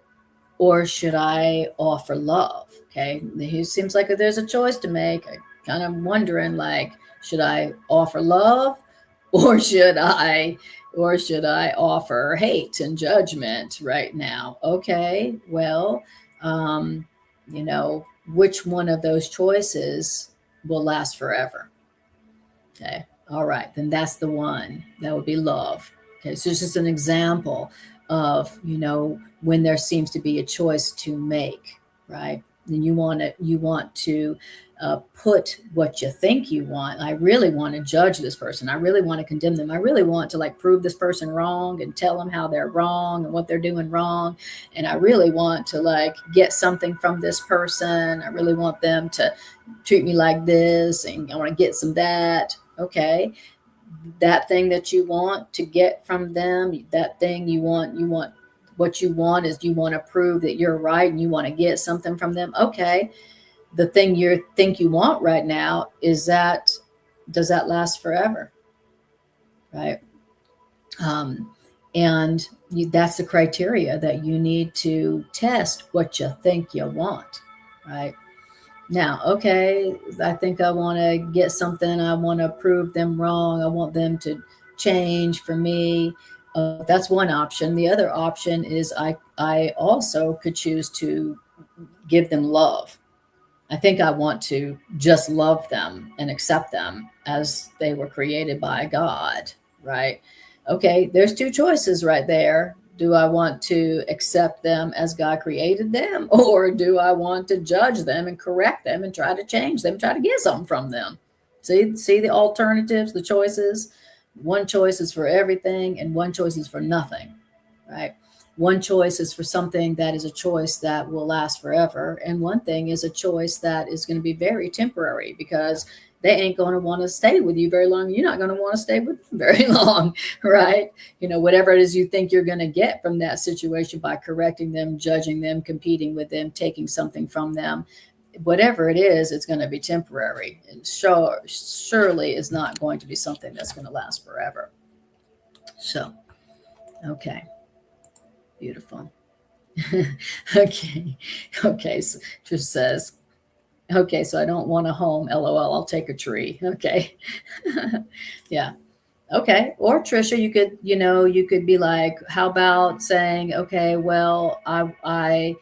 Or should I offer love? Okay. It seems like there's a choice to make. I kind of wondering like, should I offer love or should I offer hate and judgment right now? Okay, well, which one of those choices will last forever? Okay, all right, then that's the one. That would be love. Okay, so it's just an example of, when there seems to be a choice to make, right? Then you want to put what you think you want. I really want to judge this person. I really want to condemn them. I really want to prove this person wrong and tell them how they're wrong and what they're doing wrong. And I really want to get something from this person. I really want them to treat me like this and I want to get some that. Okay. That thing that you want to get from them, that thing you want, what you want is you want to prove that you're right and you want to get something from them. Okay. The thing you think you want right now does that last forever? Right. And that's the criteria that you need to test what you think you want. Right. Now, okay, I think I want to get something. I want to prove them wrong. I want them to change for me. That's one option. The other option is I also could choose to give them love. I think I want to just love them and accept them as they were created by God, right? Okay, there's two choices right there. Do I want to accept them as God created them, or do I want to judge them and correct them and try to change them, try to get something from them? See the alternatives, the choices. One choice is for everything, and one choice is for nothing, right? One choice is for something that is a choice that will last forever, and one thing is a choice that is going to be very temporary because they ain't going to want to stay with you very long. You're not going to want to stay with them very long, right? Whatever it is you think you're going to get from that situation by correcting them, judging them, competing with them, taking something from them, whatever it is, it's going to be temporary. And surely is not going to be something that's going to last forever. So, okay. Beautiful. Okay. So just says, okay, so I don't want a home. LOL. I'll take a tree. Okay. Yeah. Okay. Or Trisha, you could be like, how about saying, okay, well, I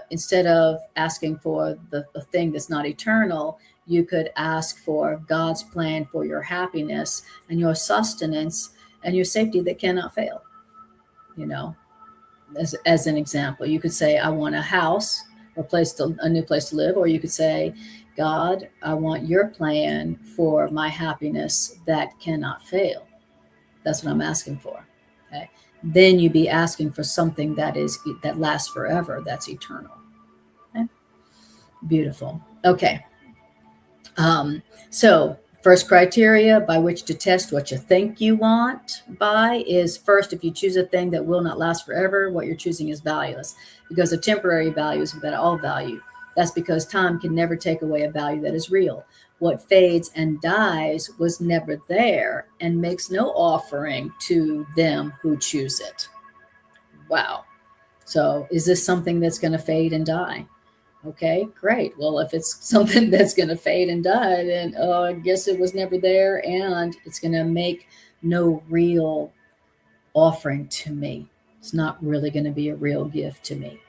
instead of asking for the thing that's not eternal, you could ask for God's plan for your happiness and your sustenance and your safety that cannot fail. As an example, you could say, I want a house or a new place to live, or you could say, God, I want your plan for my happiness that cannot fail. That's what I'm asking for. Okay. Then you be asking for something that lasts forever, that's eternal. Okay. Beautiful. Okay. So first criteria by which to test what you think you want by is first, if you choose a thing that will not last forever, what you're choosing is valueless, because a temporary value is without all value. That's because time can never take away a value that is real. What fades and dies was never there and makes no offering to them who choose it. Wow. So is this something that's going to fade and die? Okay, great. Well, if it's something that's going to fade and die, then I guess it was never there, and it's going to make no real offering to me. It's not really going to be a real gift to me.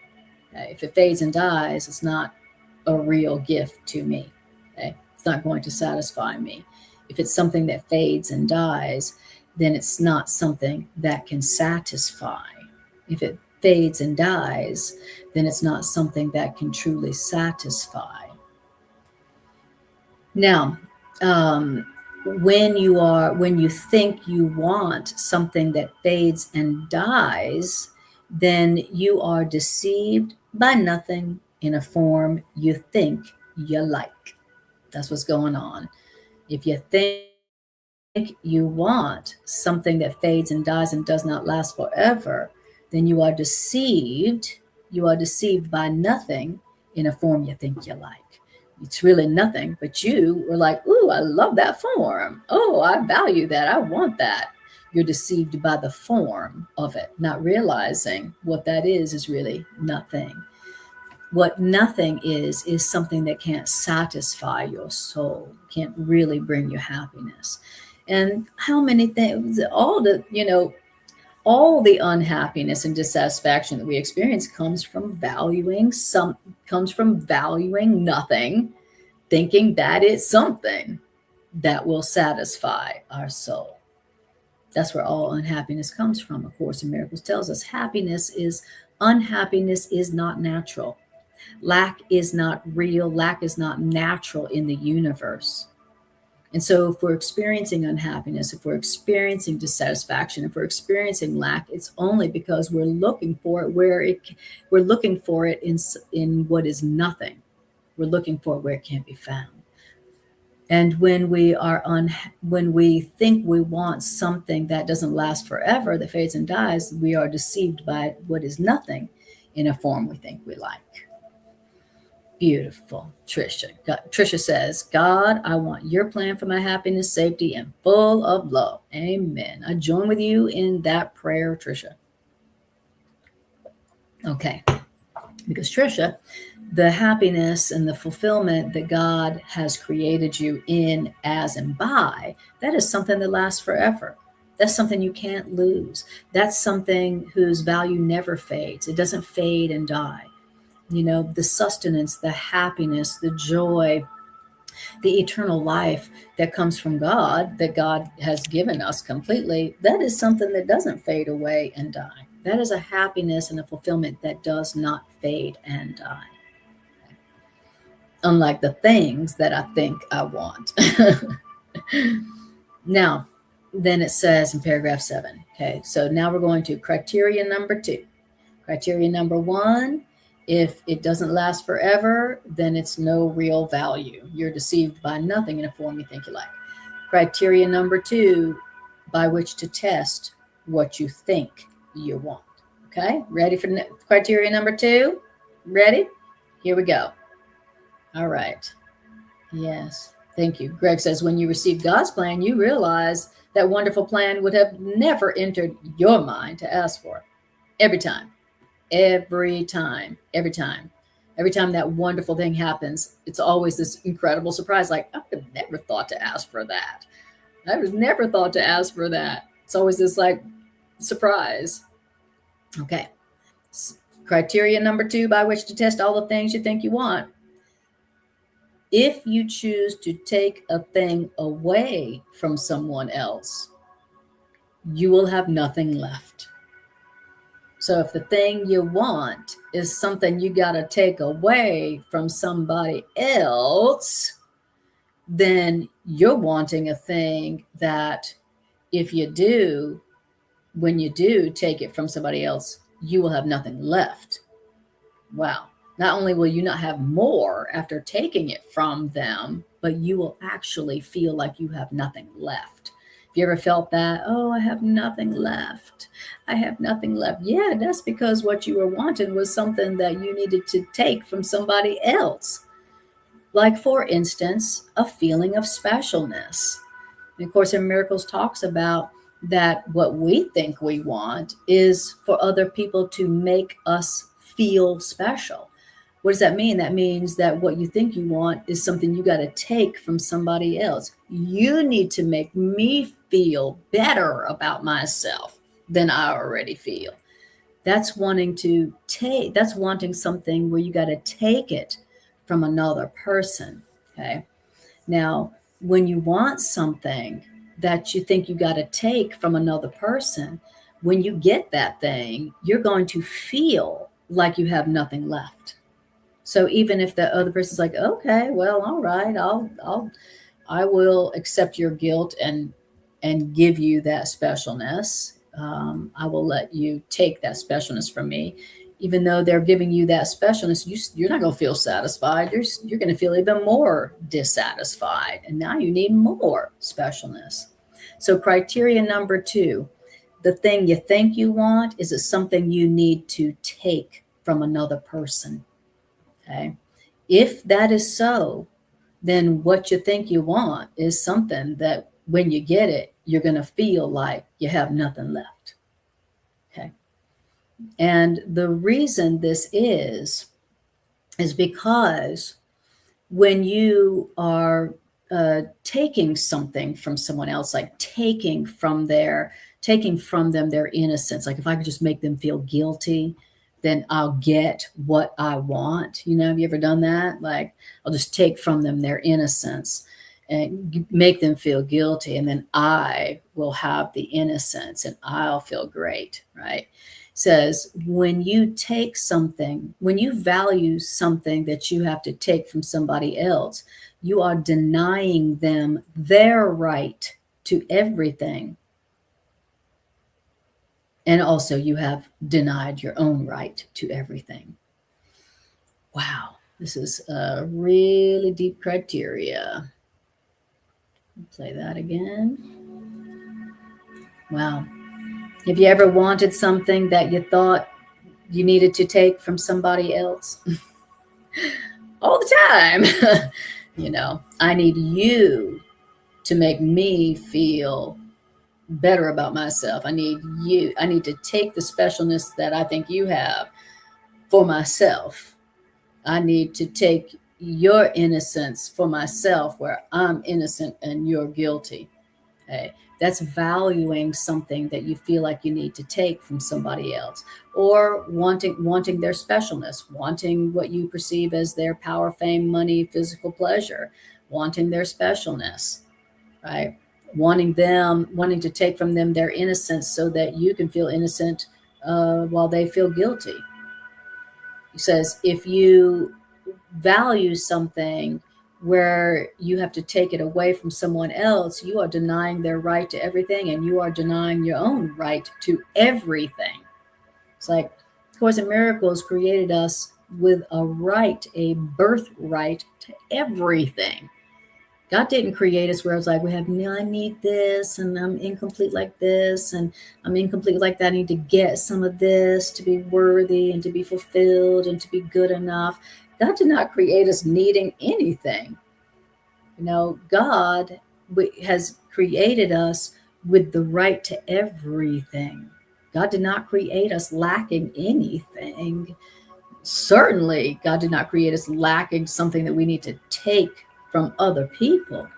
Okay? If it fades and dies, it's not a real gift to me. Okay? It's not going to satisfy me. If it's something that fades and dies, then it's not something that can satisfy. If it fades and dies, then it's not something that can truly satisfy. Now, when you think you want something that fades and dies, then you are deceived by nothing in a form you think you like. That's what's going on. If you think you want something that fades and dies and does not last forever, then you are deceived. You are deceived by nothing in a form you think you like. It's really nothing, but you were like, ooh, I love that form. Oh, I value that. I want that. You're deceived by the form of it, not realizing what that is really nothing. What nothing is something that can't satisfy your soul, can't really bring you happiness. And how many things, all the unhappiness and dissatisfaction that we experience comes from valuing nothing, thinking that it's something that will satisfy our soul. That's where all unhappiness comes from. A Course in Miracles tells us unhappiness is not natural. Lack is not real. Lack is not natural in the universe. And so if we're experiencing unhappiness, if we're experiencing dissatisfaction, if we're experiencing lack, it's only because we're looking for it we're looking for it in what is nothing. We're looking for it where it can't be found. And when we think we want something that doesn't last forever, that fades and dies, we are deceived by what is nothing in a form we think we like. Beautiful. Trisha says, God, I want your plan for my happiness, safety, and full of love. Amen. I join with you in that prayer, Trisha. Okay. Because Trisha, the happiness and the fulfillment that God has created you in, as, and by, that is something that lasts forever. That's something you can't lose. That's something whose value never fades. It doesn't fade and die. The sustenance, the happiness, the joy, the eternal life that comes from God, that God has given us completely, that is something that doesn't fade away and die. That is a happiness and a fulfillment that does not fade and die. Unlike the things that I think I want. Now, then it says in paragraph 7. Okay, so now we're going to criteria number 2. Criteria number 1, if it doesn't last forever, then it's no real value. You're deceived by nothing in a form you think you like. Criteria number 2, by which to test what you think you want. Okay, ready for criteria number 2? Ready? Here we go. All right. Yes, thank you. Greg says, when you receive God's plan, you realize that wonderful plan would have never entered your mind to ask for. Every time that wonderful thing happens, it's always this incredible surprise. Like, I would have never thought to ask for that. I would have never thought to ask for that. It's always this like surprise. Okay. Criteria number 2, by which to test all the things you think you want. If you choose to take a thing away from someone else, you will have nothing left. So if the thing you want is something you got to take away from somebody else, then you're wanting a thing that if you do, when you do take it from somebody else, you will have nothing left. Wow. Not only will you not have more after taking it from them, but you will actually feel like you have nothing left. Have you ever felt that? Oh, I have nothing left. I have nothing left. Yeah, that's because what you were wanting was something that you needed to take from somebody else. Like, for instance, a feeling of specialness. And of course, in Miracles talks about that what we think we want is for other people to make us feel special. What does that mean? That means that what you think you want is something you got to take from somebody else. You need to make me feel better about myself than I already feel. That's wanting to take, that's wanting something where you got to take it from another person. Okay. Now, when you want something that you think you got to take from another person, when you get that thing, you're going to feel like you have nothing left. So even if the other person's like, okay, well, all right, I will accept your guilt and give you that specialness. I will let you take that specialness from me. Even though they're giving you that specialness, you're not going to feel satisfied. You're going to feel even more dissatisfied. And now you need more specialness. So criteria number 2, the thing you think you want, is it something you need to take from another person? Okay. If that is so, then what you think you want is something that when you get it, you're going to feel like you have nothing left. Okay. And the reason this is because when you are taking something from someone else, like taking from them their innocence, like if I could just make them feel guilty, then I'll get what I want. Have you ever done that? Like, I'll just take from them their innocence and make them feel guilty, and then I will have the innocence and I'll feel great, right? Says when you take something, when you value something that you have to take from somebody else, you are denying them their right to everything. And also you have denied your own right to everything. Wow, this is a really deep criteria. Play that again. Wow. Have you ever wanted something that you thought you needed to take from somebody else? All the time. I need you to make me feel better about myself. I need to take the specialness that I think you have for myself. I need to take your innocence for myself, where I'm innocent and you're guilty. Okay. That's valuing something that you feel like you need to take from somebody else, or wanting their specialness, wanting what you perceive as their power, fame, money, physical pleasure, wanting their specialness, right? Wanting to take from them their innocence so that you can feel innocent while they feel guilty. He says, if you value something where you have to take it away from someone else, you are denying their right to everything, and you are denying your own right to everything. It's like Course in Miracles created us with a right, a birthright to everything. God didn't create us where it's like, I need this, and I'm incomplete like this, and I'm incomplete like that. I need to get some of this to be worthy and to be fulfilled and to be good enough. God did not create us needing anything. God has created us with the right to everything. God did not create us lacking anything. Certainly, God did not create us lacking something that we need to take from other people.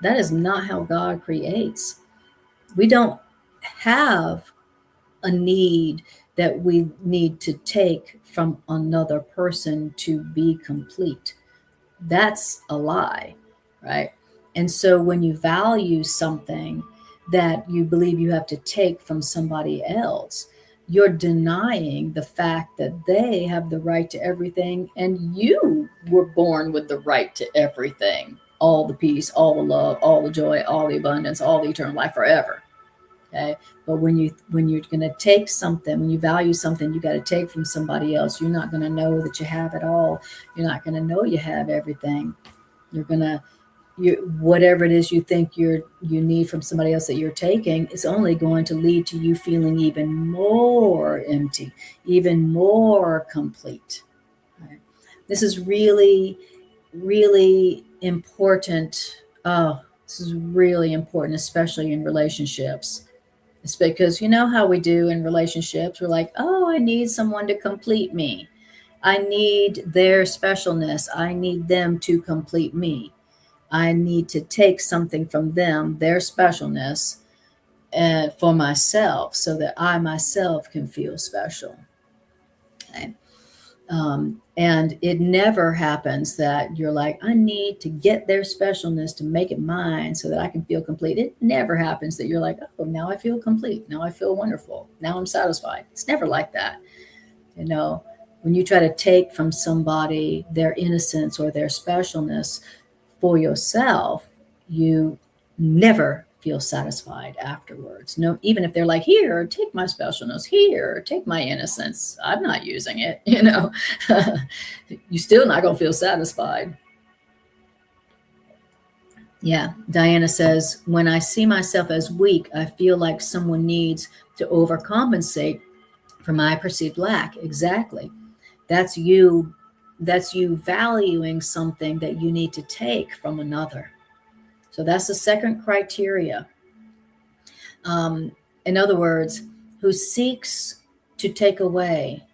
That is not how God creates. We don't have a need that we need to take from another person to be complete. That's a lie, right? And so when you value something that you believe you have to take from somebody else, you're denying the fact that they have the right to everything, and you were born with the right to everything, all the peace, all the love, all the joy, all the abundance, all the eternal life forever. Okay. But when you're going to take something, when you value something, you got to take from somebody else. You're not going to know that you have it all. You're not going to know you have everything. You're going to, whatever it is you think you need from somebody else that you're taking, is only going to lead to you feeling even more empty, even more complete. Right? This is really, really important. Oh, this is really important, especially in relationships. It's because you know how we do in relationships. We're like, oh, I need someone to complete me. I need their specialness. I need them to complete me. I need to take something from them, their specialness, for myself so that I myself can feel special. Okay? And it never happens that you're like, I need to get their specialness to make it mine so that I can feel complete. It never happens that you're like, oh, now I feel complete. Now I feel wonderful. Now I'm satisfied. It's never like that. You know, when you try to take from somebody their innocence or their specialness for yourself, you never feel satisfied afterwards. No, even if they're like, here, take my specialness, here, take my innocence. I'm not using it, you know. You're still not gonna feel satisfied. Yeah, Diana says, when I see myself as weak, I feel like someone needs to overcompensate for my perceived lack. Exactly. That's you. That's you valuing something that you need to take from another. So that's the second criteria. In other words, who seeks to take away.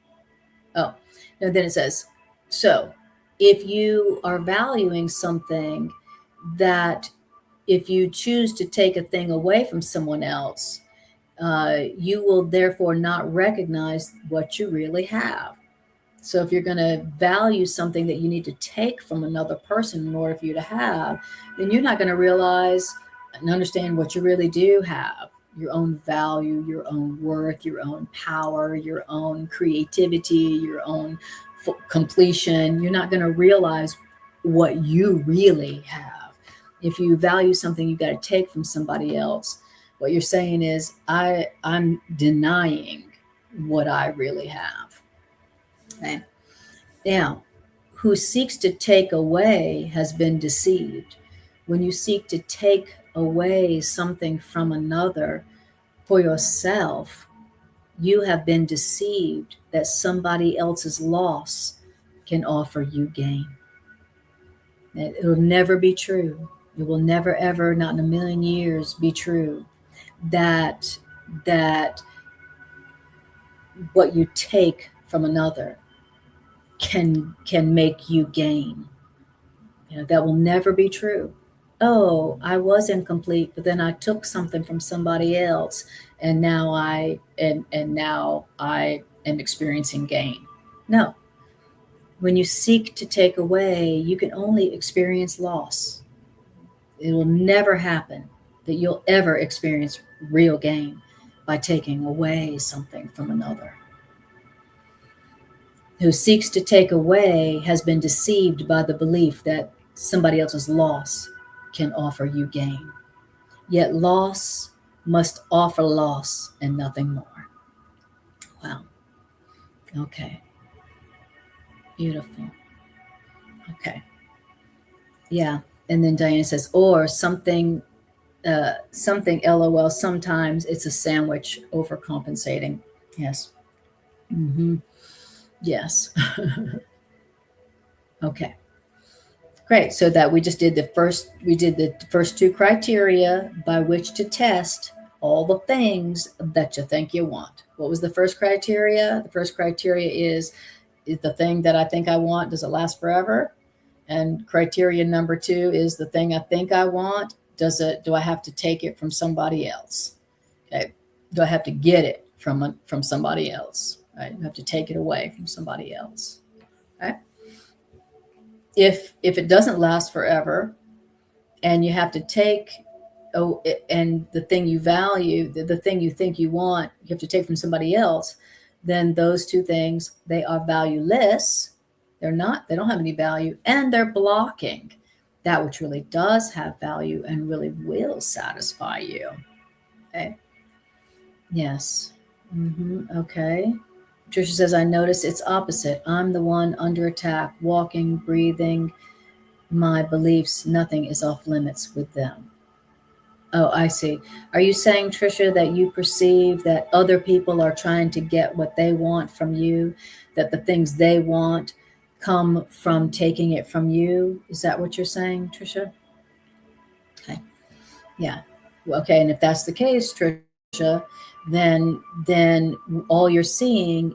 Oh, no, then it says, so if you are valuing something, that if you choose to take a thing away from someone else, you will therefore not recognize what you really have. So if you're going to value something that you need to take from another person in order for you to have, then you're not going to realize and understand what you really do have: your own value, your own worth, your own power, your own creativity, your own completion. You're not going to realize what you really have. If you value something you got to take from somebody else, what you're saying is, I'm denying what I really have. Okay. Now, who seeks to take away has been deceived. When you seek to take away something from another for yourself, you have been deceived that somebody else's loss can offer you gain. It will never be true. It will never, ever, not in a million years, be true that what you take from another can make you gain. You know, that will never be true. Oh, I was incomplete, but then I took something from somebody else, and now I am experiencing gain. No. When you seek to take away, you can only experience loss. It will never happen that you'll ever experience real gain by taking away something from another. Who seeks to take away has been deceived by the belief that somebody else's loss can offer you gain. Yet loss must offer loss and nothing more. Wow. Okay. Beautiful. Okay. Yeah. And then Diana says, or something LOL, sometimes it's a sandwich overcompensating. Yes. Mm-hmm. Yes. Okay. Great. So that we did the first two criteria by which to test all the things that you think you want. What was the first criteria? The first criteria is the thing that I think I want, does it last forever? And criteria number two is the thing I think I want, do I have to take it from somebody else? Okay. Do I have to get it from somebody else? Right? You have to take it away from somebody else. Okay. If it doesn't last forever, and you have to take, and the thing you value, the thing you think you want, you have to take from somebody else, then those two things, they are valueless. They don't have any value, and they're blocking that which really does have value and really will satisfy you. Okay. Yes. Okay. Trisha says, I notice it's opposite. I'm the one under attack, walking, breathing, my beliefs, nothing is off limits with them. Oh, I see. Are you saying, Trisha, that you perceive that other people are trying to get what they want from you, that the things they want come from taking it from you? Is that what you're saying, Trisha? Okay. Yeah. Well, okay. And if that's the case, Trisha, then all you're seeing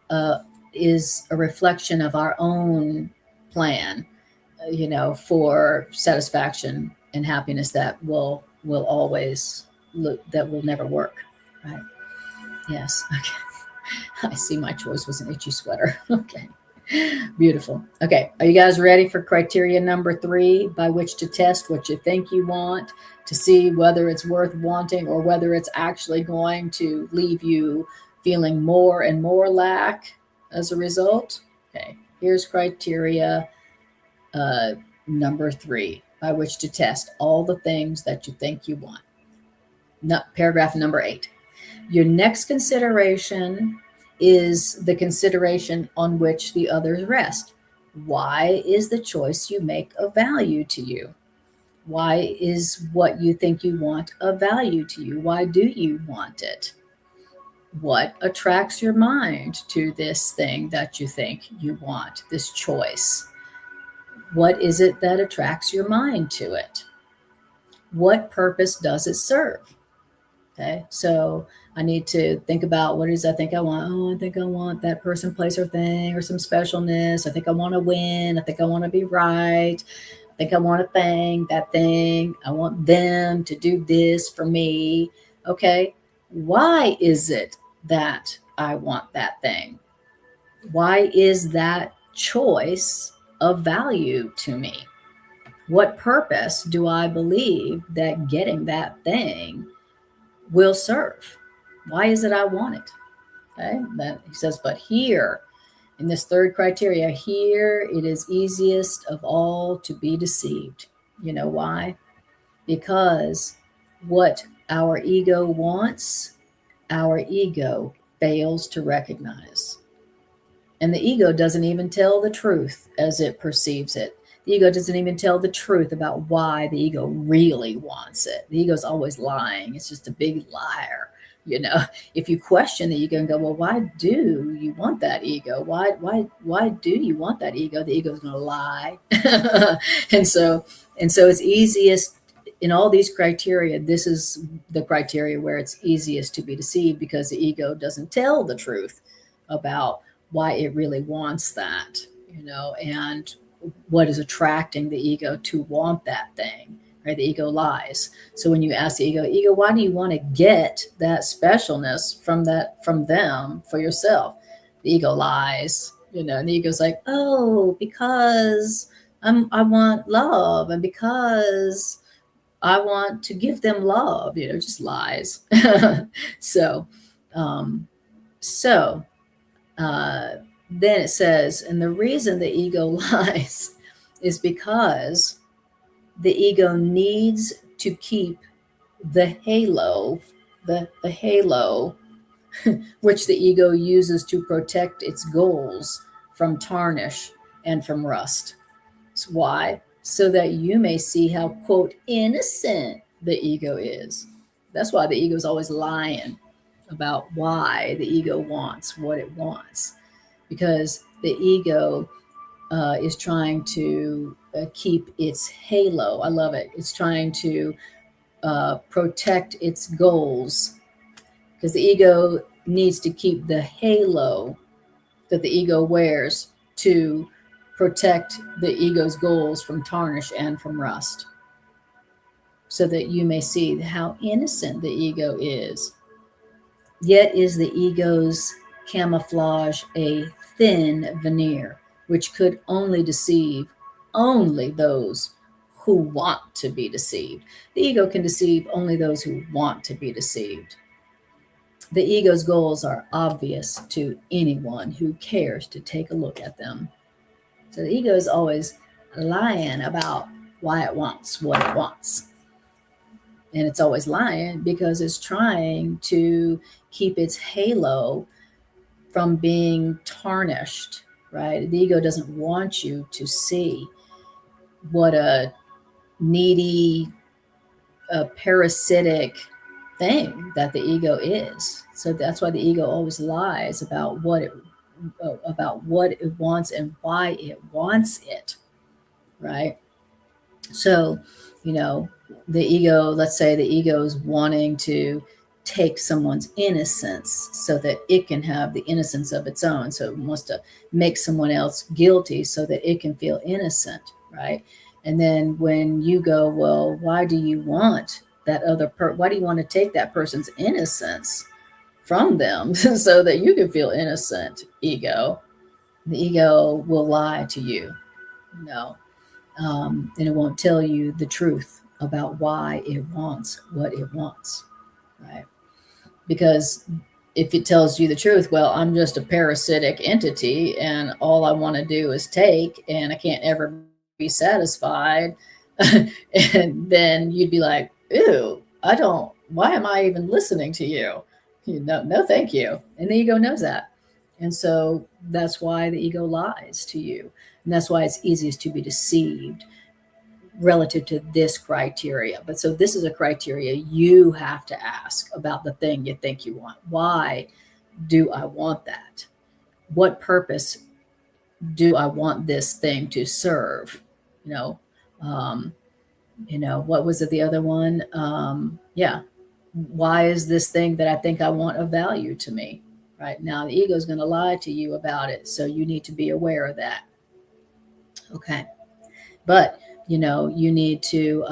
uh, is a reflection of our own plan, for satisfaction and happiness that will always look, that will never work. Right. Yes. Okay. I see my choice was an itchy sweater. Okay. Beautiful. Okay. Are you guys ready for criteria number 3, by which to test what you think you want to see whether it's worth wanting or whether it's actually going to leave you feeling more and more lack as a result? Okay. Here's criteria uh, number 3, by which to test all the things that you think you want. Paragraph number 8. Your next consideration is the consideration on which the others rest. Why is the choice you make of value to you? Why is what you think you want of value to you? Why do you want it? What attracts your mind to this thing that you think you want, this choice? What is it that attracts your mind to it? What purpose does it serve? Okay, so I need to think about what it is I think I want. Oh, I think I want that person, place, or thing, or some specialness. I think I want to win. I think I want to be right. I think I want a thing, that thing. I want them to do this for me. Okay, why is it that I want that thing? Why is that choice of value to me? What purpose do I believe that getting that thing will serve? Why is it I want it? Okay, that he says, but here in this third criteria, here it is easiest of all to be deceived. You know why? Because what our ego wants, our ego fails to recognize. And the ego doesn't even tell the truth as it perceives it. The ego doesn't even tell the truth about why the ego really wants it. The ego's always lying. It's just a big liar. If you question the ego and go, well, why do you want that ego? Why do you want that ego? The ego's going to lie. And so it's easiest in all these criteria. This is the criteria where it's easiest to be deceived, because the ego doesn't tell the truth about why it really wants that, and what is attracting the ego to want that thing, right? The ego lies. So when you ask the ego, why do you want to get that specialness from them for yourself? The ego lies, and the ego's like, oh, because I want love, and because I want to give them love, just lies. So, um, so then it says, and the reason the ego lies is because the ego needs to keep the halo, the halo, which the ego uses to protect its goals from tarnish and from rust. So why? So that you may see how, quote, innocent the ego is. That's why the ego is always lying about why the ego wants what it wants, because the ego is trying to keep its halo. I love it. It's trying to protect its goals, because the ego needs to keep the halo that the ego wears to protect the ego's goals from tarnish and from rust, so that you may see how innocent the ego is. Yet is the ego's camouflage a thin veneer, which could only deceive only those who want to be deceived. The ego can deceive only those who want to be deceived. The ego's goals are obvious to anyone who cares to take a look at them. So the ego is always lying about why it wants what it wants. And it's always lying because it's trying to keep its halo from being tarnished, right? The ego doesn't want you to see what a needy, a parasitic thing that the ego is. So that's why the ego always lies about what it wants and why it wants it, right? So, you know, the ego, let's say the ego is wanting to take someone's innocence so that it can have the innocence of its own. So it wants to make someone else guilty so that it can feel innocent, right? And then when you go, well, why do you want why do you want to take that person's innocence from them so that you can feel innocent, ego? The ego will lie to you, no, and it won't tell you the truth about why it wants what it wants, right? Because if it tells you the truth, well, I'm just a parasitic entity and all I want to do is take and I can't ever be satisfied. And then you'd be like, ew, why am I even listening to you? No, thank you. And the ego knows that. And so that's why the ego lies to you. And that's why it's easiest to be deceived relative to this criteria. But so this is a criteria you have to ask about the thing you think you want. Why do I want that? What purpose do I want this thing to serve? You know, what was it? The other one? Yeah. Why is this thing that I think I want of value to me? Right now, the ego is going to lie to you about it. So you need to be aware of that. Okay. But, you need to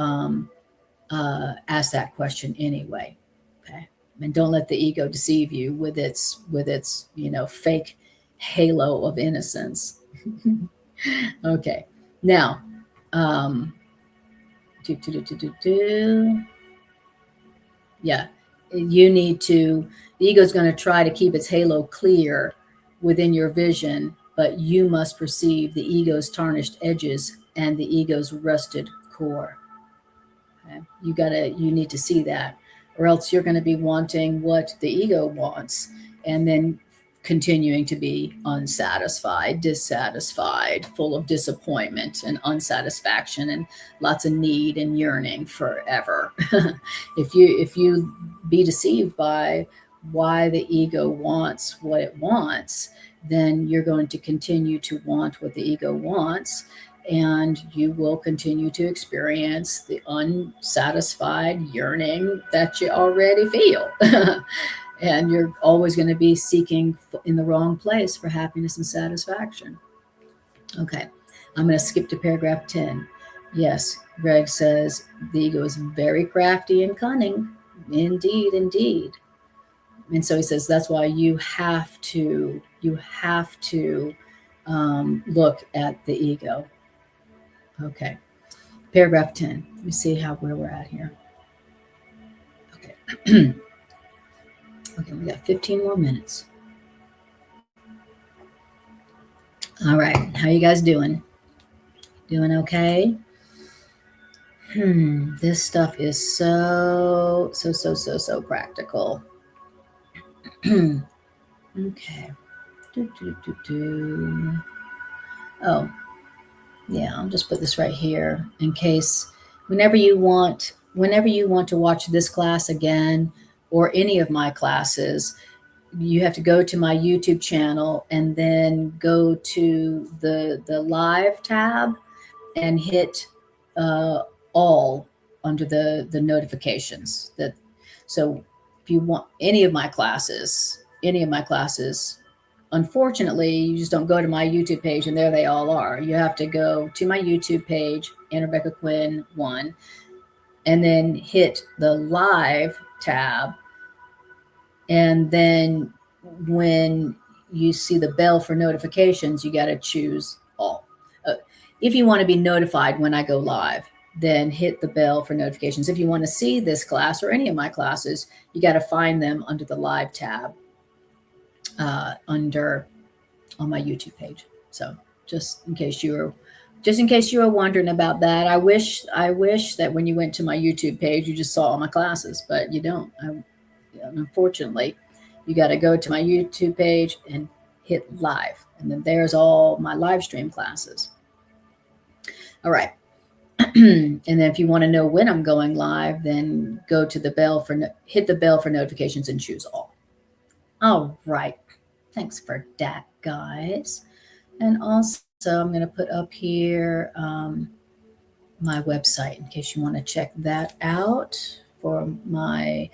ask that question anyway. Okay. And don't let the ego deceive you with its fake halo of innocence. Okay. Now, yeah, the ego is going to try to keep its halo clear within your vision, but you must perceive the ego's tarnished edges and the ego's rusted core. Okay? You need to see that, or else you're going to be wanting what the ego wants and then continuing to be unsatisfied, dissatisfied, full of disappointment and unsatisfaction and lots of need and yearning forever. If you be deceived by why the ego wants what it wants, then you're going to continue to want what the ego wants, and you will continue to experience the unsatisfied yearning that you already feel. And you're always going to be seeking in the wrong place for happiness and satisfaction. Okay, I'm going to skip to paragraph 10. Yes, Greg says the ego is very crafty and cunning. Indeed, indeed. And so he says that's why you have to look at the ego. Okay, paragraph 10. Let me see where we're at here. Okay. Okay, we got 15 more minutes. All right, how you guys doing? Doing okay? This stuff is so practical. Okay. Oh, yeah, I'll just put this right here in case whenever you want to watch this class again or any of my classes, you have to go to my YouTube channel and then go to the live tab and hit all under the notifications. So if you want any of my classes, unfortunately, you just don't go to my YouTube page and there they all are. You have to go to my YouTube page, Rebecca Quinn 1, and then hit the live tab. And then when you see the bell for notifications, you got to choose all. If you want to be notified when I go live, then hit the bell for notifications. If you want to see this class or any of my classes, you got to find them under the live tab on my YouTube page. So just in case you're just in case you were wondering about that, I wish that when you went to my YouTube page, you just saw all my classes, but you don't. Unfortunately, you got to go to my YouTube page and hit live, and then there's all my live stream classes. All right. And then if you want to know when I'm going live, then go to the bell hit the bell for notifications and choose all. All right. Thanks for that, guys. And also, I'm going to put up here my website in case you want to check that out for my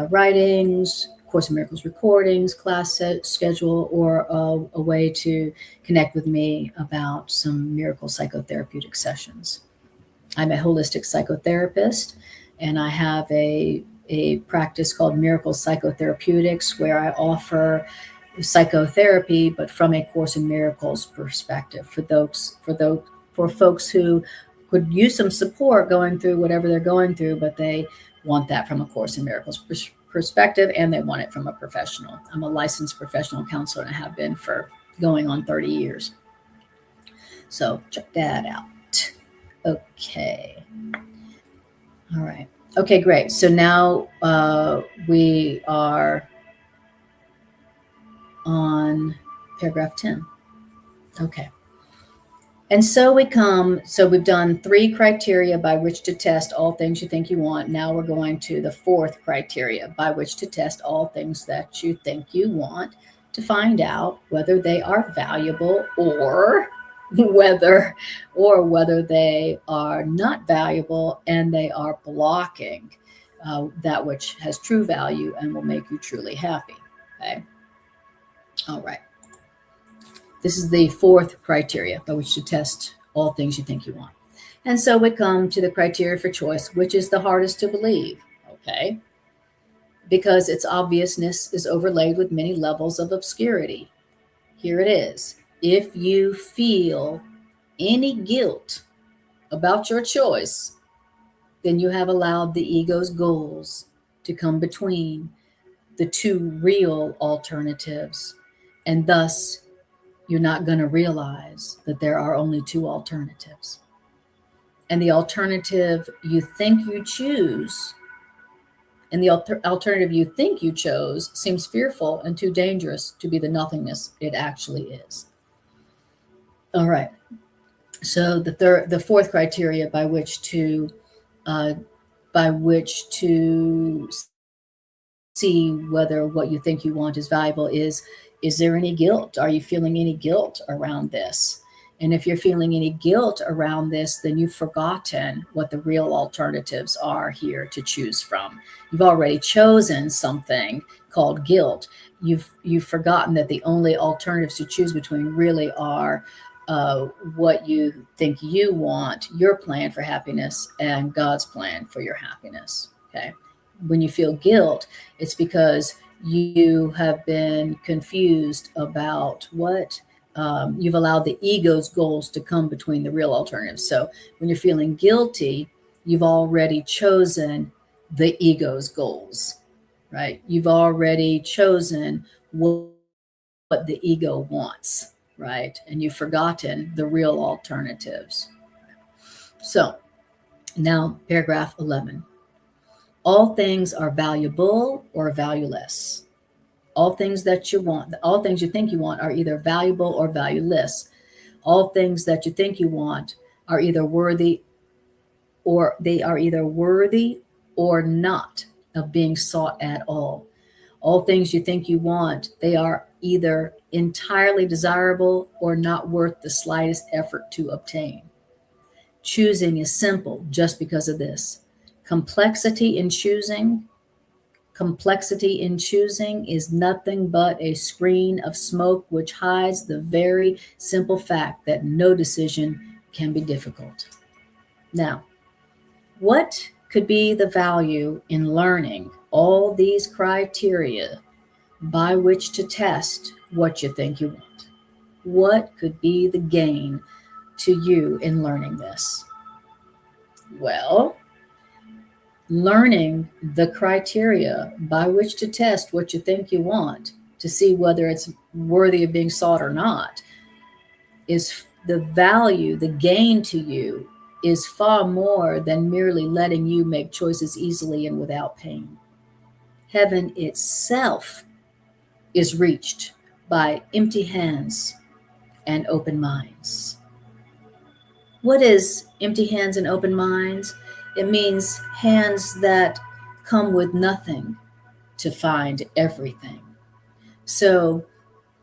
writings, Course in Miracles recordings, class schedule, or a way to connect with me about some miracle psychotherapeutic sessions. I'm a holistic psychotherapist, and I have a practice called Miracle Psychotherapeutics, where I offer psychotherapy, but from a Course in Miracles perspective for folks who could use some support going through whatever they're going through, but they want that from a Course in Miracles perspective, and they want it from a professional. I'm a licensed professional counselor, and I have been for going on 30 years. So check that out. Okay. All right. Okay, great. So now we are on paragraph 10. Okay. And so we've done 3 criteria by which to test all things you think you want. Now we're going to the 4th criteria by which to test all things that you think you want to find out whether they are valuable or whether they are not valuable and they are blocking that which has true value and will make you truly happy. Okay. All right. This is the 4th criteria by which to test all things you think you want. And so we come to the criteria for choice, which is the hardest to believe. Okay. Because its obviousness is overlaid with many levels of obscurity. Here it is. If you feel any guilt about your choice, then you have allowed the ego's goals to come between the 2 real alternatives, and thus you're not going to realize that there are only 2 alternatives. And the alternative you think you choose, and the alternative you think you chose, seems fearful and too dangerous to be the nothingness it actually is. All right. So the 4th criteria by which to see whether what you think you want is valuable is there any guilt? Are you feeling any guilt around this? And if you're feeling any guilt around this, then you've forgotten what the real alternatives are here to choose from. You've already chosen something called guilt. You've forgotten that the only alternatives to choose between really are what you think you want, your plan for happiness, and God's plan for your happiness. Okay. When you feel guilt, it's because you have been confused about what you've allowed the ego's goals to come between the real alternatives. So when you're feeling guilty, you've already chosen the ego's goals, right? You've already chosen what the ego wants, right? And you've forgotten the real alternatives. So now paragraph 11. All things are valuable or valueless. All things that you want, all things you think you want are either valuable or valueless. All things that you think you want are either worthy or not of being sought at all. All things you think you want, they are either entirely desirable or not worth the slightest effort to obtain. Choosing is simple just because of this. Complexity in choosing is nothing but a screen of smoke which hides the very simple fact that no decision can be difficult. Now, what could be the value in learning all these criteria by which to test what you think you want? What could be the gain to you in learning this? Well, learning the criteria by which to test what you think you want to see whether it's worthy of being sought or not is the value, the gain to you is far more than merely letting you make choices easily and without pain. Heaven itself is reached by empty hands and open minds. What is empty hands and open minds? It means hands that come with nothing to find everything. So,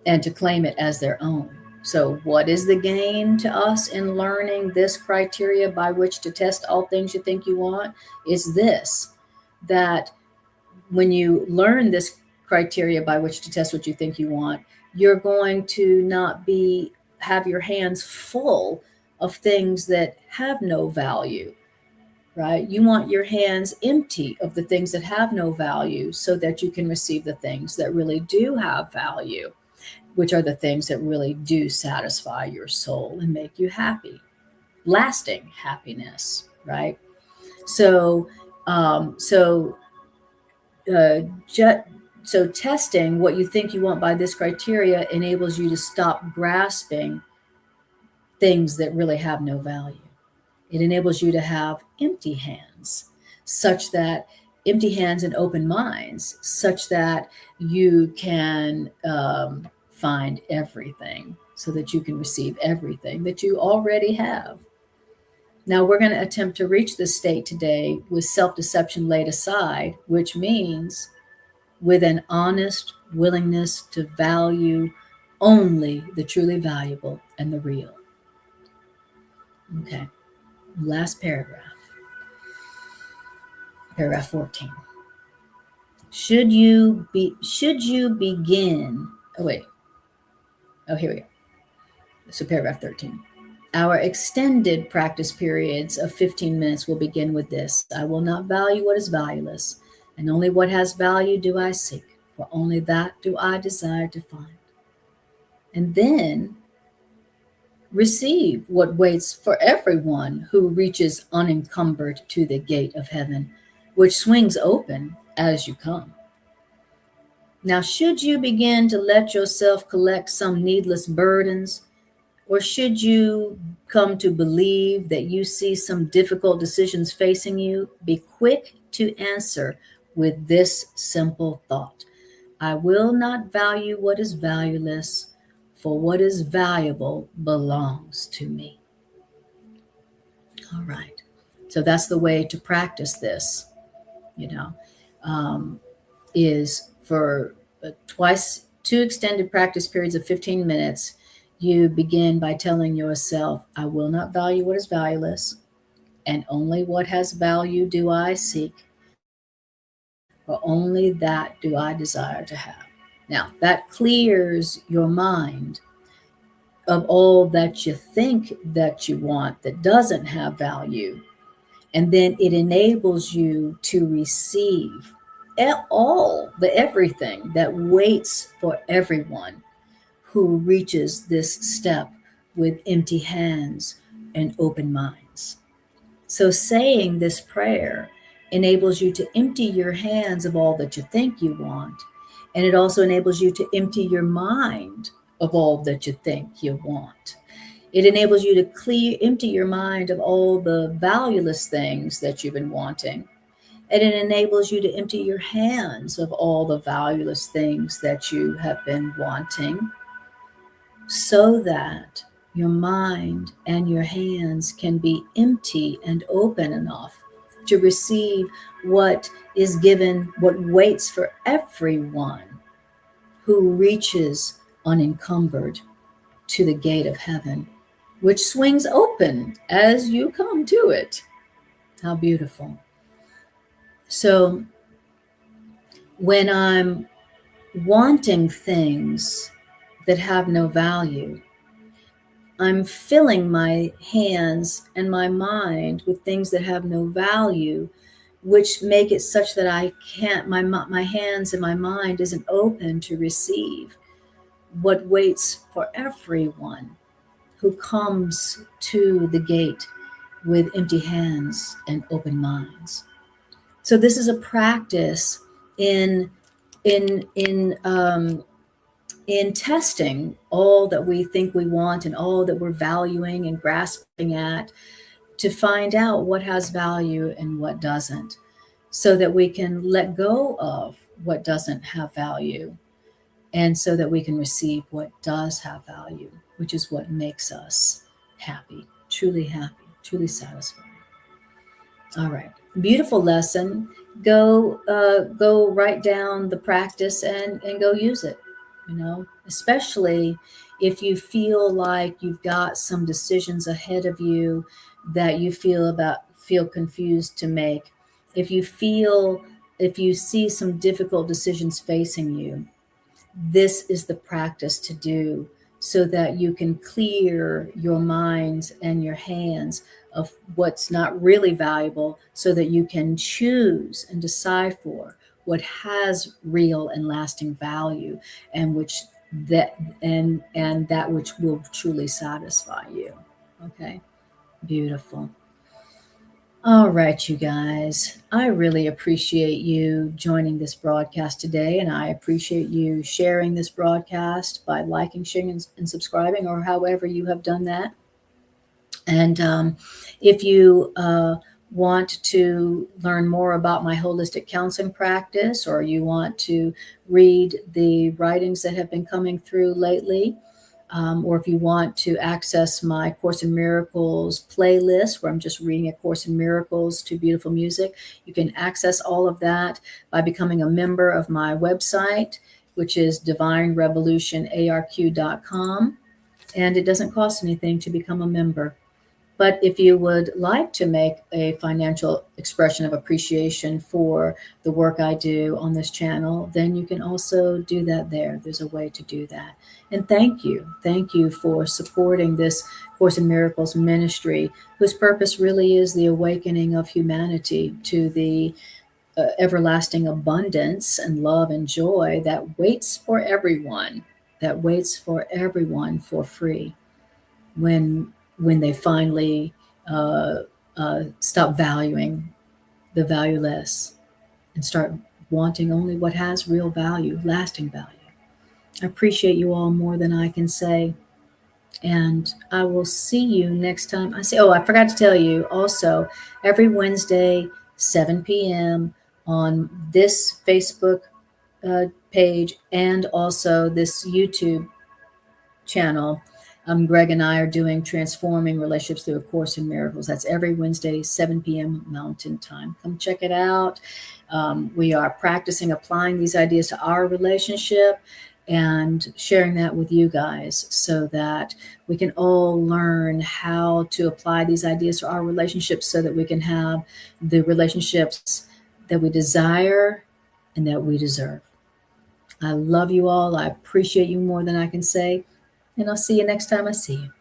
and to claim it as their own. So, what is the gain to us in learning this criteria by which to test all things you think you want? Is this, that when you learn this criteria by which to test what you think you want, you're going to not have your hands full of things that have no value, right? You want your hands empty of the things that have no value so that you can receive the things that really do have value, which are the things that really do satisfy your soul and make you happy, lasting happiness, right? So, um, so, ju- so testing what you think you want by this criteria enables you to stop grasping things that really have no value. It enables you to have empty hands, such that empty hands and open minds, such that you can find everything, so that you can receive everything that you already have. Now, we're going to attempt to reach this state today with self deception laid aside, which means with an honest willingness to value only the truly valuable and the real. Okay, last paragraph. Paragraph 14. Should you begin, oh wait, oh here we go. So paragraph 13. Our extended practice periods of 15 minutes will begin with this. I will not value what is valueless, and only what has value do I seek, for only that do I desire to find. And then receive what waits for everyone who reaches unencumbered to the gate of heaven, which swings open as you come. Now, should you begin to let yourself collect some needless burdens, or should you come to believe that you see some difficult decisions facing you, be quick to answer with this simple thought: I will not value what is valueless, for what is valuable belongs to me. All right. So that's the way to practice this, you know, is for two extended practice periods of 15 minutes. You begin by telling yourself, I will not value what is valueless, and only what has value do I seek, for only that do I desire to have. Now, that clears your mind of all that you think that you want that doesn't have value. And then it enables you to receive everything that waits for everyone who reaches this step with empty hands and open minds. So saying this prayer enables you to empty your hands of all that you think you want. And it also enables you to empty your mind of all that you think you want. It enables you to empty your mind of all the valueless things that you've been wanting. And it enables you to empty your hands of all the valueless things that you have been wanting, so that your mind and your hands can be empty and open enough to receive what is given, what waits for everyone who reaches unencumbered to the gate of heaven, which swings open as you come to it. How beautiful. So when I'm wanting things that have no value, I'm filling my hands and my mind with things that have no value, which make it such that I can't, my hands and my mind isn't open to receive what waits for everyone who comes to the gate with empty hands and open minds. So this is a practice in in testing all that we think we want and all that we're valuing and grasping at, to find out what has value and what doesn't, so that we can let go of what doesn't have value, and so that we can receive what does have value, which is what makes us happy, truly satisfied. All right, beautiful lesson. Go write down the practice and go use it. Especially if you feel like you've got some decisions ahead of you that you feel confused to make. If you see some difficult decisions facing you, this is the practice to do, so that you can clear your minds and your hands of what's not really valuable, so that you can choose and decide for what has real and lasting value, and which that and that which will truly satisfy you. Okay, beautiful. All right, you guys. I really appreciate you joining this broadcast today, and I appreciate you sharing this broadcast by liking, sharing, and subscribing, or however you have done that. And if you want to learn more about my holistic counseling practice, or you want to read the writings that have been coming through lately, or if you want to access my Course in Miracles playlist, where I'm just reading A Course in Miracles to beautiful music, you can access all of that by becoming a member of my website, which is divinerevolutionarq.com. And it doesn't cost anything to become a member. But if you would like to make a financial expression of appreciation for the work I do on this channel, then you can also do that there. There's a way to do that. And thank you. Thank you for supporting this Course in Miracles ministry, whose purpose really is the awakening of humanity to the everlasting abundance and love and joy that waits for everyone, for free, when they finally stop valuing the valueless and start wanting only what has real value, lasting value. I appreciate you all more than I can say. And I will see you next time. I forgot to tell you also, every Wednesday, 7 p.m. on this Facebook page, and also this YouTube channel, Greg and I are doing Transforming Relationships Through A Course in Miracles. That's every Wednesday, 7 p.m. Mountain Time. Come check it out. We are practicing applying these ideas to our relationship and sharing that with you guys, so that we can all learn how to apply these ideas to our relationships, so that we can have the relationships that we desire and that we deserve. I love you all. I appreciate you more than I can say. And I'll see you next time I see you.